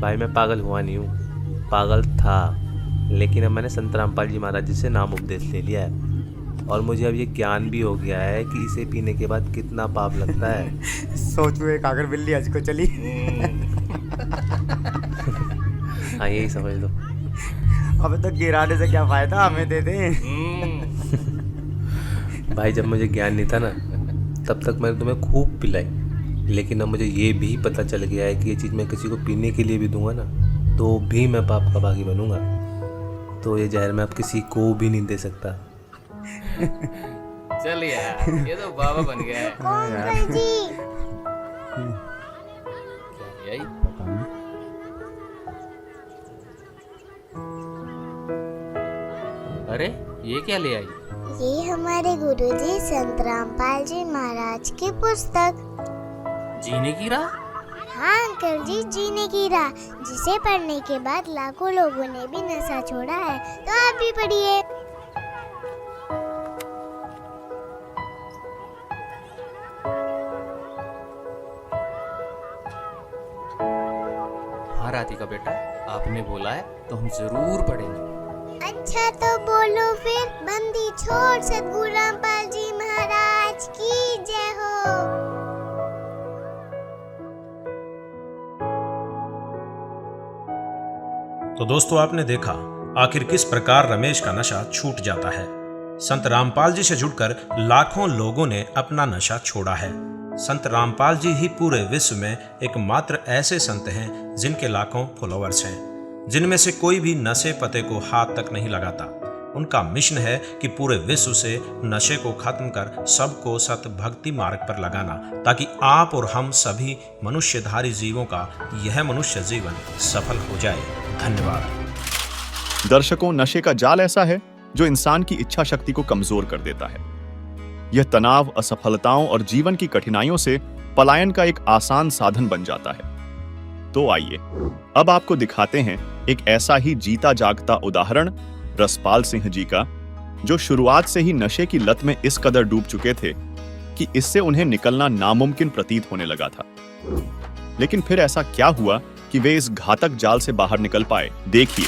भाई मैं पागल हुआ नहीं हूँ, पागल था, लेकिन अब मैंने संत रामपाल जी महाराज जी से नाम उपदेश ले लिया है और मुझे अब ये ज्ञान भी हो गया है कि इसे पीने के बाद कितना पाप लगता है। सोच में एक आगर बिल्ली आज को चली। हाँ यही समझ लो। अबे तो गिराने से क्या फायदा, हमें दे दे। भाई जब मुझे ज्ञान नहीं था ना, तब तक मैंने तुम्हें खूब पिलाई, लेकिन अब मुझे ये भी पता चल गया है कि ये चीज़ मैं किसी को पीने के लिए भी दूंगा ना तो भी मैं पाप का भागी बनूंगा। तो ये जहर मैं अब किसी को भी नहीं दे सकता। चल यार, ये तो बाबा बन गया है। अंकल जी। यही अरे ये क्या ले आई? ये हमारे गुरुजी संत रामपाल जी महाराज की पुस्तक। जीने की राह? हाँ अंकल जी, जीने की राह, जिसे पढ़ने के बाद लाखों लोगों ने भी नशा छोड़ा है। तो आप भी पढ़िए। हाँ राधिका बेटा, आपने बोला है तो हम जरूर पढ़ेंगे। अच्छा तो बोलो फिर। बंदी छोड़ सतगुरु रामपाल जी महाराज की जय हो। तो दोस्तों आपने देखा आखिर किस प्रकार रमेश का नशा छूट जाता है। संत रामपाल जी से जुड़कर लाखों लोगों ने अपना नशा छोड़ा है। संत रामपाल जी ही पूरे विश्व में एकमात्र ऐसे संत हैं जिनके लाखों फॉलोअर्स हैं, जिनमें से कोई भी नशे पते को हाथ तक नहीं लगाता। उनका मिशन है कि पूरे विश्व से नशे को खत्म कर सबको सत भक्ति मार्ग पर लगाना, ताकि आप और हम सभी मनुष्यधारी जीवों का यह मनुष्य जीवन सफल हो जाए। धन्यवाद। दर्शकों, नशे का जाल ऐसा है जो इंसान की इच्छा शक्ति को कमजोर कर देता है। यह तनाव, असफलताओं और जीवन की कठिनाइयों से पलायन का एक आसान साधन बन जाता है। तो आइए अब आपको दिखाते हैं एक ऐसा ही जीता जागता उदाहरण रसपाल सिंह जी का, जो शुरुआत से ही नशे की लत में इस कदर डूब चुके थे कि इससे उन्हें निकलना नामुमकिन प्रतीत होने लगा था। लेकिन फिर ऐसा क्या हुआ कि वे इस घातक जाल से बाहर निकल पाए? देखिए।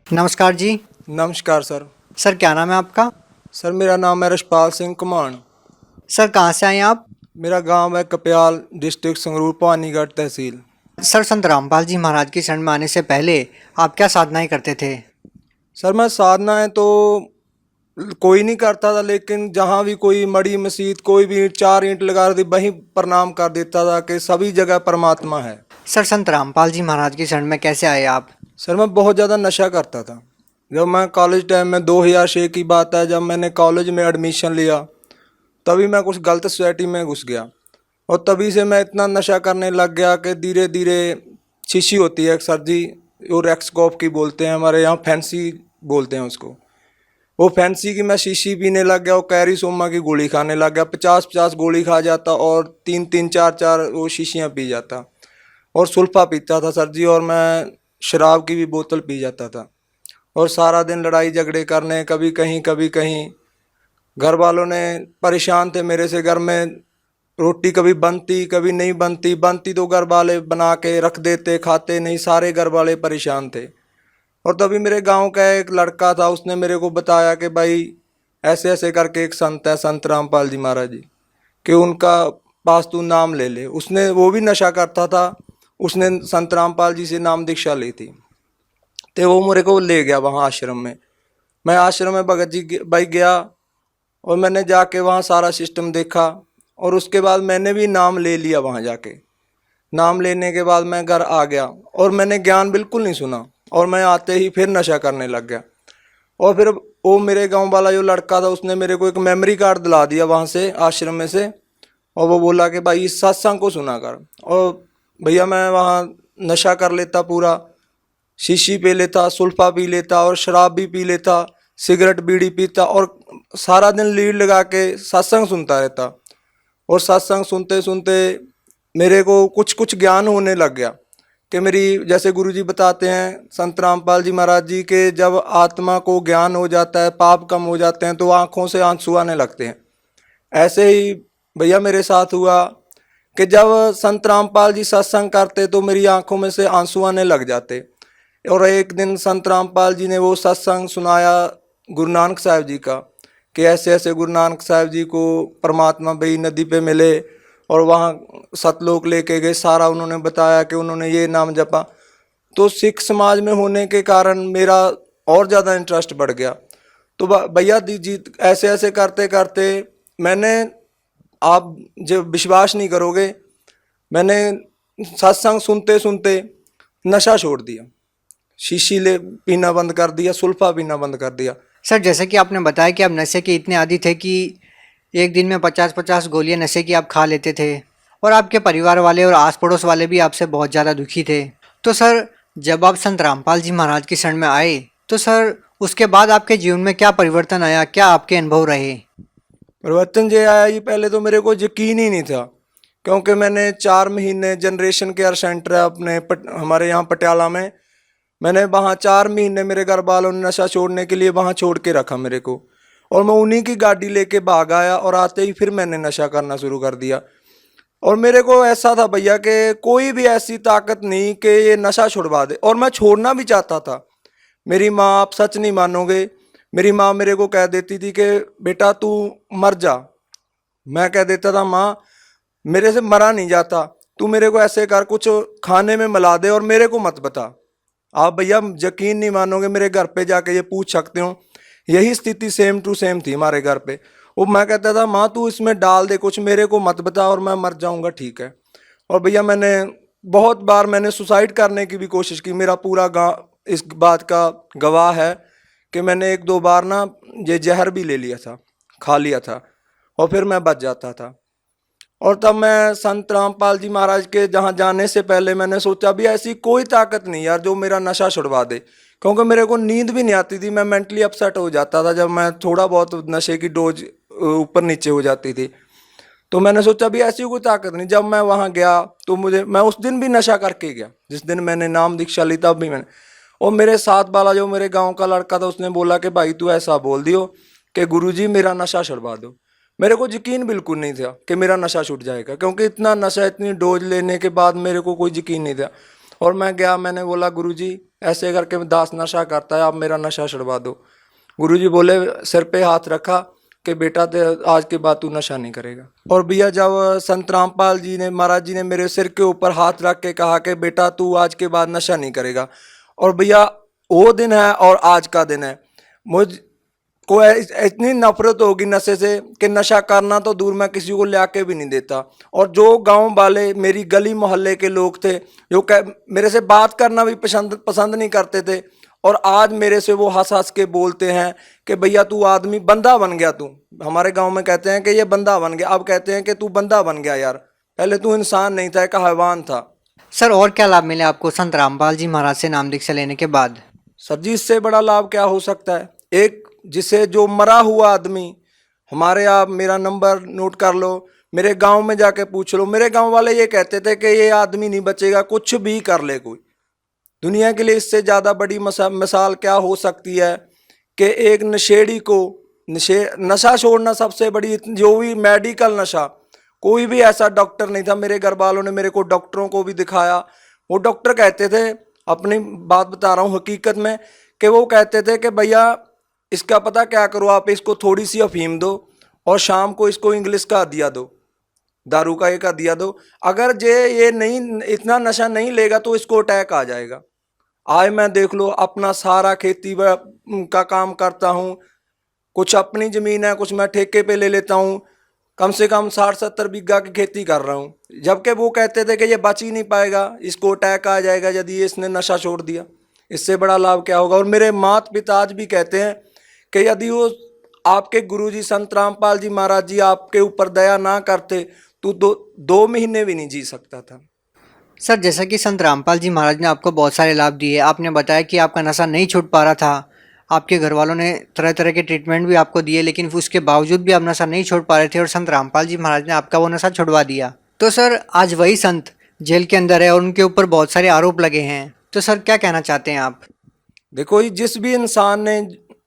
नमस्कार जी। नमस्कार सर। सर क्या नाम है आपका? सर मेरा नाम है रसपाल सिंह कुमार। सर कहाँ से आए आप? मेरा गांव है कप्याल, डिस्ट्रिक्ट संगरूर, पानीगढ़ तहसील। सर, संत रामपाल जी महाराज की शरण में आने से पहले आप क्या साधनाएं करते थे? सर मैं साधनाएं तो कोई नहीं करता था, लेकिन जहाँ भी कोई मड़ी मस्जिद कोई भी 4 ईंट लगा दी वहीं प्रणाम कर देता था कि सभी जगह परमात्मा है। सर, संत रामपाल जी महाराज की शरण में कैसे आए आप? सर मैं बहुत ज़्यादा नशा करता था। जब मैं कॉलेज टाइम में 2006 की बात है, जब मैंने कॉलेज में एडमिशन लिया तभी मैं कुछ गलत सोसाइटी में घुस गया और तभी से मैं इतना नशा करने लग गया कि धीरे धीरे शीशी होती है सर जी, वो रेक्सकॉप की बोलते हैं, हमारे यहाँ फैंसी बोलते हैं उसको, वो फैंसी की मैं शीशी पीने लग गया और कैरी सोमा की गोली खाने लग गया। 50-50 गोली खा जाता और 3-3 4-4 वो शीशियाँ पी जाता और सुल्फा पीता था सर जी, और मैं शराब की भी बोतल पी जाता था और सारा दिन लड़ाई झगड़े करने, कभी कहीं। घर वालों ने परेशान थे मेरे से, घर में रोटी कभी बनती कभी नहीं बनती तो घर वाले बना के रख देते, खाते नहीं, सारे घर वाले परेशान थे। और तभी मेरे गांव का एक लड़का था, उसने मेरे को बताया कि भाई ऐसे ऐसे करके एक संत है, संत रामपाल जी महाराज जी, कि उनका पास तू नाम ले ले। उसने, वो भी नशा करता था, उसने संत रामपाल जी से नाम दीक्षा ली थी, तो वो मेरे को ले गया वहाँ आश्रम में। मैं आश्रम में भगत जी भाई गया और मैंने जाके वहाँ सारा सिस्टम देखा और उसके बाद मैंने भी नाम ले लिया वहाँ जाके। नाम लेने के बाद मैं घर आ गया और मैंने ज्ञान बिल्कुल नहीं सुना और मैं आते ही फिर नशा करने लग गया। और फिर वो मेरे गांव वाला जो लड़का था उसने मेरे को एक मेमोरी कार्ड दिला दिया वहाँ से, आश्रम में से, और वो बोला कि भाई इस सत्संग को सुना कर। और भैया मैं वहाँ नशा कर लेता, पूरा शीशी पी लेता, सुल्फा पी लेता और शराब भी पी लेता, सिगरेट बीड़ी पीता और सारा दिन लीड लगा के सत्संग सुनता रहता। और सत्संग सुनते सुनते मेरे को कुछ कुछ ज्ञान होने लग गया कि मेरी, जैसे गुरुजी बताते हैं संत रामपाल जी महाराज जी के, जब आत्मा को ज्ञान हो जाता है, पाप कम हो जाते हैं तो आँखों से आंसू आने लगते हैं। ऐसे ही भैया मेरे साथ हुआ कि जब संत रामपाल जी सत्संग करते तो मेरी आंखों में से आंसू आने लग जाते। और एक दिन संत रामपाल जी ने वो सत्संग सुनाया गुरु नानक साहब जी का, कि ऐसे ऐसे गुरु नानक साहब जी को परमात्मा भाई नदी पे मिले और वहाँ सतलोक लेके गए, सारा उन्होंने बताया कि उन्होंने ये नाम जपा। तो सिख समाज में होने के कारण मेरा और ज़्यादा इंटरेस्ट बढ़ गया। तो भैया जी ऐसे ऐसे करते करते मैंने, आप जो विश्वास नहीं करोगे, मैंने सत्संग सुनते सुनते नशा छोड़ दिया, शीशी ले पीना बंद कर दिया, सुल्फा पीना बंद कर दिया। सर, जैसे कि आपने बताया कि आप नशे के इतने आदी थे कि एक दिन में 50-50 गोलियां नशे की आप खा लेते थे और आपके परिवार वाले और आस पड़ोस वाले भी आपसे बहुत ज़्यादा दुखी थे। तो सर, जब आप संत रामपाल जी महाराज की शरण में आए तो सर उसके बाद आपके जीवन में क्या परिवर्तन आया, क्या आपके अनुभव रहे? परिवर्तन जो आया, ये पहले तो मेरे को यकीन ही नहीं था, क्योंकि मैंने 4 महीने जनरेशन केयर सेंटर है अपने हमारे यहाँ पटियाला में, मैंने वहाँ 4 महीने मेरे घर वालों ने नशा छोड़ने के लिए वहाँ छोड़ के रखा मेरे को, और मैं उन्हीं की गाड़ी लेके भाग आया और आते ही फिर मैंने नशा करना शुरू कर दिया। और मेरे को ऐसा था भैया कि कोई भी ऐसी ताकत नहीं कि ये नशा छुड़वा दे, और मैं छोड़ना भी चाहता था। मेरी माँ, आप सच नहीं मानोगे, मेरी माँ मेरे को कह देती थी कि बेटा तू मर जा। मैं कह देता था माँ मेरे से मरा नहीं जाता, तू मेरे को ऐसे कर, कुछ खाने में मिला दे और मेरे को मत बता। आप भैया यकीन नहीं मानोगे, मेरे घर पे जाके ये पूछ सकते हो, यही स्थिति सेम टू सेम थी हमारे घर पे। वो मैं कहता था माँ तू इसमें डाल दे कुछ, मेरे को मत बता और मैं मर जाऊंगा, ठीक है। और भैया मैंने बहुत बार मैंने सुसाइड करने की भी कोशिश की, मेरा पूरा गाँव इस बात का गवाह है कि मैंने 1-2 बार ना ये जहर भी ले लिया था, खा लिया था, और फिर मैं बच जाता था। और तब मैं संत रामपाल जी महाराज के जहाँ जाने से पहले मैंने सोचा भी ऐसी कोई ताकत नहीं यार जो मेरा नशा छुड़वा दे, क्योंकि मेरे को नींद भी नहीं आती थी, मैं मेंटली अपसेट हो जाता था जब मैं थोड़ा बहुत नशे की डोज ऊपर नीचे हो जाती थी। तो मैंने सोचा भी ऐसी कोई ताकत नहीं। जब मैं वहाँ गया तो मैं उस दिन भी नशा करके गया, जिस दिन मैंने नाम दीक्षा ली तब भी मैंने। और मेरे साथ वाला जो मेरे गाँव का लड़का था उसने बोला कि भाई तू ऐसा बोल दियो कि गुरुजी मेरा नशा छुड़वा दो। मेरे को यकीन बिल्कुल नहीं था कि मेरा नशा छूट जाएगा, क्योंकि इतना नशा, इतनी डोज लेने के बाद मेरे को कोई यकीन नहीं था। और मैं गया, मैंने बोला गुरुजी ऐसे करके दास नशा करता है, आप मेरा नशा छुड़वा दो। गुरुजी बोले, सिर पे हाथ रखा कि बेटा आज के बाद तू नशा नहीं करेगा। और भैया जब संत रामपाल जी ने, महाराज जी ने मेरे सिर के ऊपर हाथ रख के कहा कि बेटा तू आज के बाद नशा नहीं करेगा, और भैया वो दिन है और आज का दिन है, मुझ को इतनी नफरत होगी नशे से कि नशा करना तो दूर, मैं किसी को ले आके भी नहीं देता। और जो गांव वाले, मेरी गली मोहल्ले के लोग थे जो मेरे से बात करना भी पसंद नहीं करते थे, और आज मेरे से वो हंस हंस के बोलते हैं कि भैया तू आदमी बंदा बन गया, तू हमारे गांव में कहते हैं कि ये बंदा बन गया, अब कहते हैं कि तू बंदा बन गया यार, पहले तू इंसान नहीं था, एक हैवान था। सर और क्या लाभ मिले आपको संत रामपाल जी महाराज से नाम दीक्षा लेने के बाद? सर जी इससे बड़ा लाभ क्या हो सकता है। एक जिसे जो मरा हुआ आदमी, हमारे, आप मेरा नंबर नोट कर लो, मेरे गांव में जाके पूछ लो, मेरे गांव वाले ये कहते थे कि ये आदमी नहीं बचेगा, कुछ भी कर ले कोई। दुनिया के लिए इससे ज़्यादा बड़ी मिसाल क्या हो सकती है कि एक नशेड़ी को नशा छोड़ना सबसे बड़ी, जो भी मेडिकल नशा, कोई भी ऐसा डॉक्टर नहीं था, मेरे घर वालों ने मेरे को डॉक्टरों को भी दिखाया, वो डॉक्टर कहते थे, अपनी बात बता रहा हूँ हकीकत में, कि वो कहते थे कि भैया इसका पता क्या करो, आप इसको थोड़ी सी अफीम दो और शाम को इसको इंग्लिश का दिया दो, दारू का एक दिया दो, अगर ये नहीं, इतना नशा नहीं लेगा तो इसको अटैक आ जाएगा। आज मैं देख लो अपना सारा खेती का काम करता हूँ, कुछ अपनी ज़मीन है, कुछ मैं ठेके पे ले लेता हूँ, कम से कम 60-70 बीघा की खेती कर रहा हूँ, जबकि वो कहते थे कि ये बच ही नहीं पाएगा, इसको अटैक आ जाएगा यदि इसने नशा छोड़ दिया। इससे बड़ा लाभ क्या होगा। और मेरे माता पिता आज भी कहते हैं कि यदि वो आपके गुरुजी संत रामपाल जी महाराज जी आपके ऊपर दया ना करते तो दो महीने भी नहीं जी सकता था। सर जैसा कि संत रामपाल जी महाराज ने आपको बहुत सारे लाभ दिए, आपने बताया कि आपका नशा नहीं छूट पा रहा था, आपके घर वालों ने तरह तरह के ट्रीटमेंट भी आपको दिए, लेकिन उसके बावजूद भी आप नशा नहीं छोड़ पा रहे थे और संत रामपाल जी महाराज ने आपका वो नशा छुड़वा दिया। तो सर आज वही संत जेल के अंदर है और उनके ऊपर बहुत सारे आरोप लगे हैं, तो सर क्या कहना चाहते हैं आप? देखो जिस भी इंसान ने,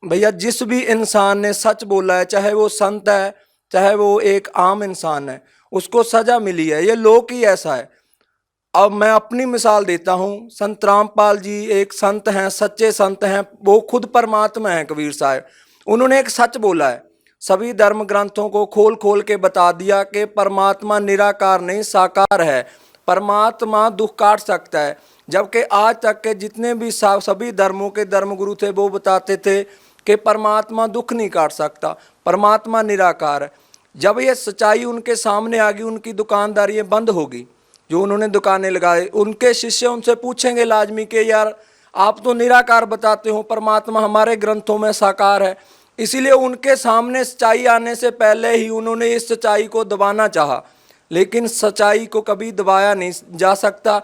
भैया जिस भी इंसान ने सच बोला है, चाहे वो संत है चाहे वो एक आम इंसान है, उसको सजा मिली है। ये लोक ही ऐसा है। अब मैं अपनी मिसाल देता हूँ, संत रामपाल जी एक संत हैं, सच्चे संत हैं, वो खुद परमात्मा हैं कबीर साहब। उन्होंने एक सच बोला है, सभी धर्म ग्रंथों को खोल खोल के बता दिया कि परमात्मा निराकार नहीं साकार है, परमात्मा दुख काट सकता है। जबकि आज तक के जितने भी सभी धर्मों के धर्मगुरु थे वो बताते थे कि परमात्मा दुख नहीं काट सकता, परमात्मा निराकार है। जब ये सच्चाई उनके सामने आ गई, उनकी दुकानदारी बंद होगी, जो उन्होंने दुकानें लगाए, उनके शिष्य उनसे पूछेंगे लाजमी कि यार आप तो निराकार बताते हो, परमात्मा हमारे ग्रंथों में साकार है। इसीलिए उनके सामने सच्चाई आने से पहले ही उन्होंने इस सच्चाई को दबाना चाहा, लेकिन सच्चाई को कभी दबाया नहीं जा सकता।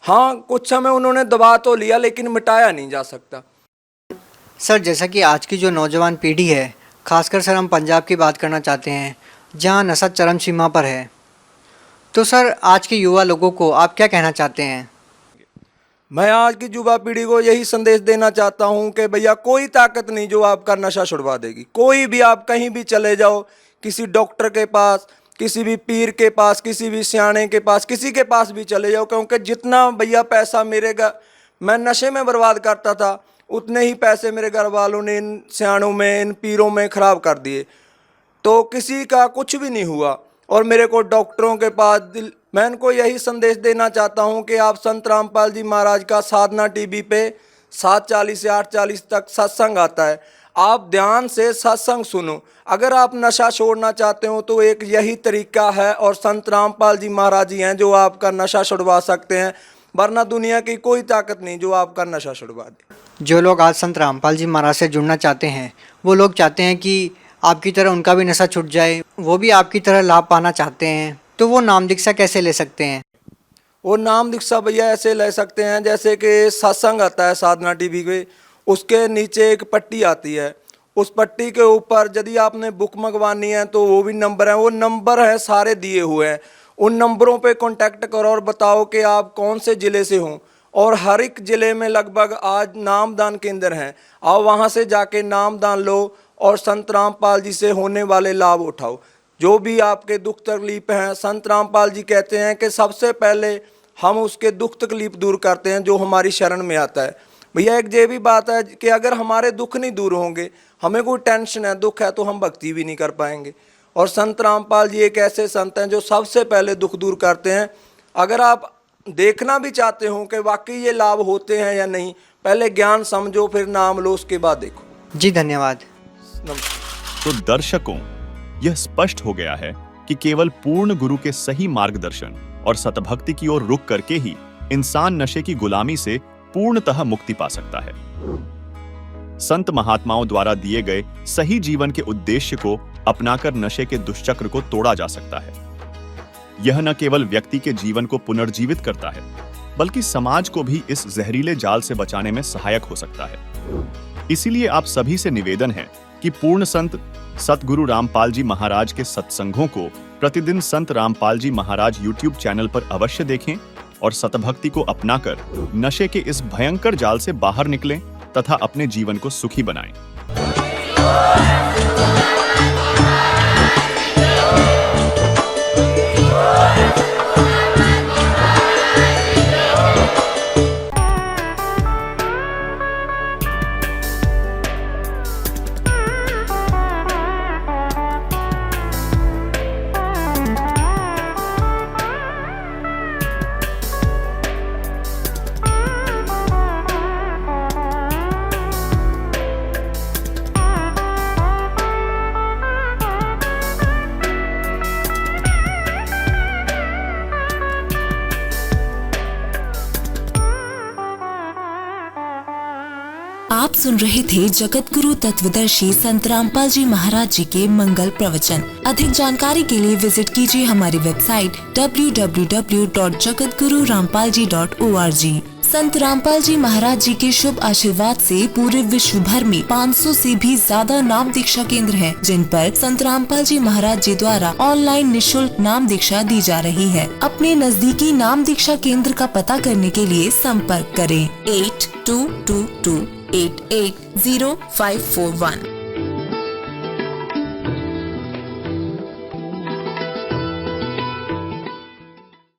हाँ, कुछ समय उन्होंने दबा तो लिया लेकिन मिटाया नहीं जा सकता। सर जैसा कि आज की जो नौजवान पीढ़ी है, खासकर सर हम पंजाब की बात करना चाहते हैं जहां नशा चरम सीमा पर है, तो सर आज के युवा लोगों को आप क्या कहना चाहते हैं? मैं आज की युवा पीढ़ी को यही संदेश देना चाहता हूं कि भैया कोई ताकत नहीं जो आपका नशा छुड़वा देगी। कोई भी, आप कहीं भी चले जाओ, किसी डॉक्टर के पास, किसी भी पीर के पास, किसी भी सियाने के पास, किसी के पास भी चले जाओ, क्योंकि जितना भैया पैसा मैं नशे में बर्बाद करता था, उतने ही पैसे मेरे घर वालों ने इन सियानों में, इन पीरों में ख़राब कर दिए, तो किसी का कुछ भी नहीं हुआ। और मेरे को डॉक्टरों के पास मैं इनको यही संदेश देना चाहता हूं कि आप संत रामपाल जी महाराज का साधना टीवी पे 7:40 से 8:40 तक सत्संग आता है, आप ध्यान से सत्संग सुनो। अगर आप नशा छोड़ना चाहते हो तो एक यही तरीका है, और संत रामपाल जी महाराज ही हैं जो आपका नशा छुड़वा सकते हैं, वरना दुनिया की कोई ताकत नहीं जो आपका नशा छुड़वा दे। जो लोग आज संत रामपाल जी महाराज से जुड़ना चाहते हैं, वो लोग चाहते हैं कि आपकी तरह उनका भी नशा छूट जाए, वो भी आपकी तरह लाभ पाना चाहते हैं, तो वो नाम दीक्षा कैसे ले सकते हैं? वो नाम दीक्षा भैया ऐसे ले सकते हैं जैसे कि सत्संग आता है साधना टीवी पे, उसके नीचे एक पट्टी आती है, उस पट्टी के ऊपर यदि आपने बुक मंगवानी है तो वो भी नंबर है, वो नंबर है सारे दिए हुए हैं, उन नंबरों पे कांटेक्ट करो और बताओ कि आप कौन से ज़िले से हों। और हर एक ज़िले में लगभग आज नामदान केंद्र हैं, आप वहाँ से जाके नामदान लो और संत रामपाल जी से होने वाले लाभ उठाओ। जो भी आपके दुख तकलीफ हैं, संत रामपाल जी कहते हैं कि सबसे पहले हम उसके दुख तकलीफ दूर करते हैं जो हमारी शरण में आता है। भैया एक ये भी बात है कि अगर हमारे दुख नहीं दूर होंगे, हमें कोई टेंशन है, दुख है, तो हम भक्ति भी नहीं कर पाएंगे। और संत रामपाल जी एक ऐसे संत हैं जो सबसे पहले दुख दूर करते हैं। अगर आप देखना भी चाहते हो कि वाकई ये लाभ होते हैं या नहीं, पहले ज्ञान समझो, फिर नाम लो, उसके बाद देखो। जी धन्यवाद। तो दर्शकों, यह स्पष्ट हो गया है कि केवल पूर्ण गुरु के सही मार्गदर्शन और सतभक्ति की ओर रुख करके ही इंसान नशे की गुलामी से पूर्णतः मुक्ति पा सकता है। संत महात्माओं द्वारा दिए गए सही जीवन के उद्देश्य को अपनाकर नशे के दुष्चक्र को तोड़ा जा सकता है। यह न केवल व्यक्ति के जीवन को पुनर्जीवित करता है, बल्कि समाज को भी इस जहरीले जाल से बचाने में सहायक हो सकता है। इसीलिए आप सभी से निवेदन है कि पूर्ण संत सतगुरु रामपाल जी महाराज के सत्संगों को प्रतिदिन संत रामपाल जी महाराज YouTube चैनल पर अवश्य देखें और सतभक्ति को अपनाकर नशे के इस भयंकर जाल से बाहर निकलें तथा अपने जीवन को सुखी बनाएं। आप सुन रहे थे जगत गुरु तत्वदर्शी संत रामपाल जी महाराज जी के मंगल प्रवचन। अधिक जानकारी के लिए विजिट कीजिए हमारी वेबसाइट www.jagatgururampalji.org। संत रामपाल जी महाराज जी के शुभ आशीर्वाद से पूरे विश्व भर में 500 से भी ज्यादा नाम दीक्षा केंद्र हैं, जिन पर संत रामपाल जी महाराज जी द्वारा ऑनलाइन निशुल्क नाम दीक्षा दी जा रही है। अपने नजदीकी नाम दीक्षा केंद्र का पता करने के लिए संपर्क करें 8222880541।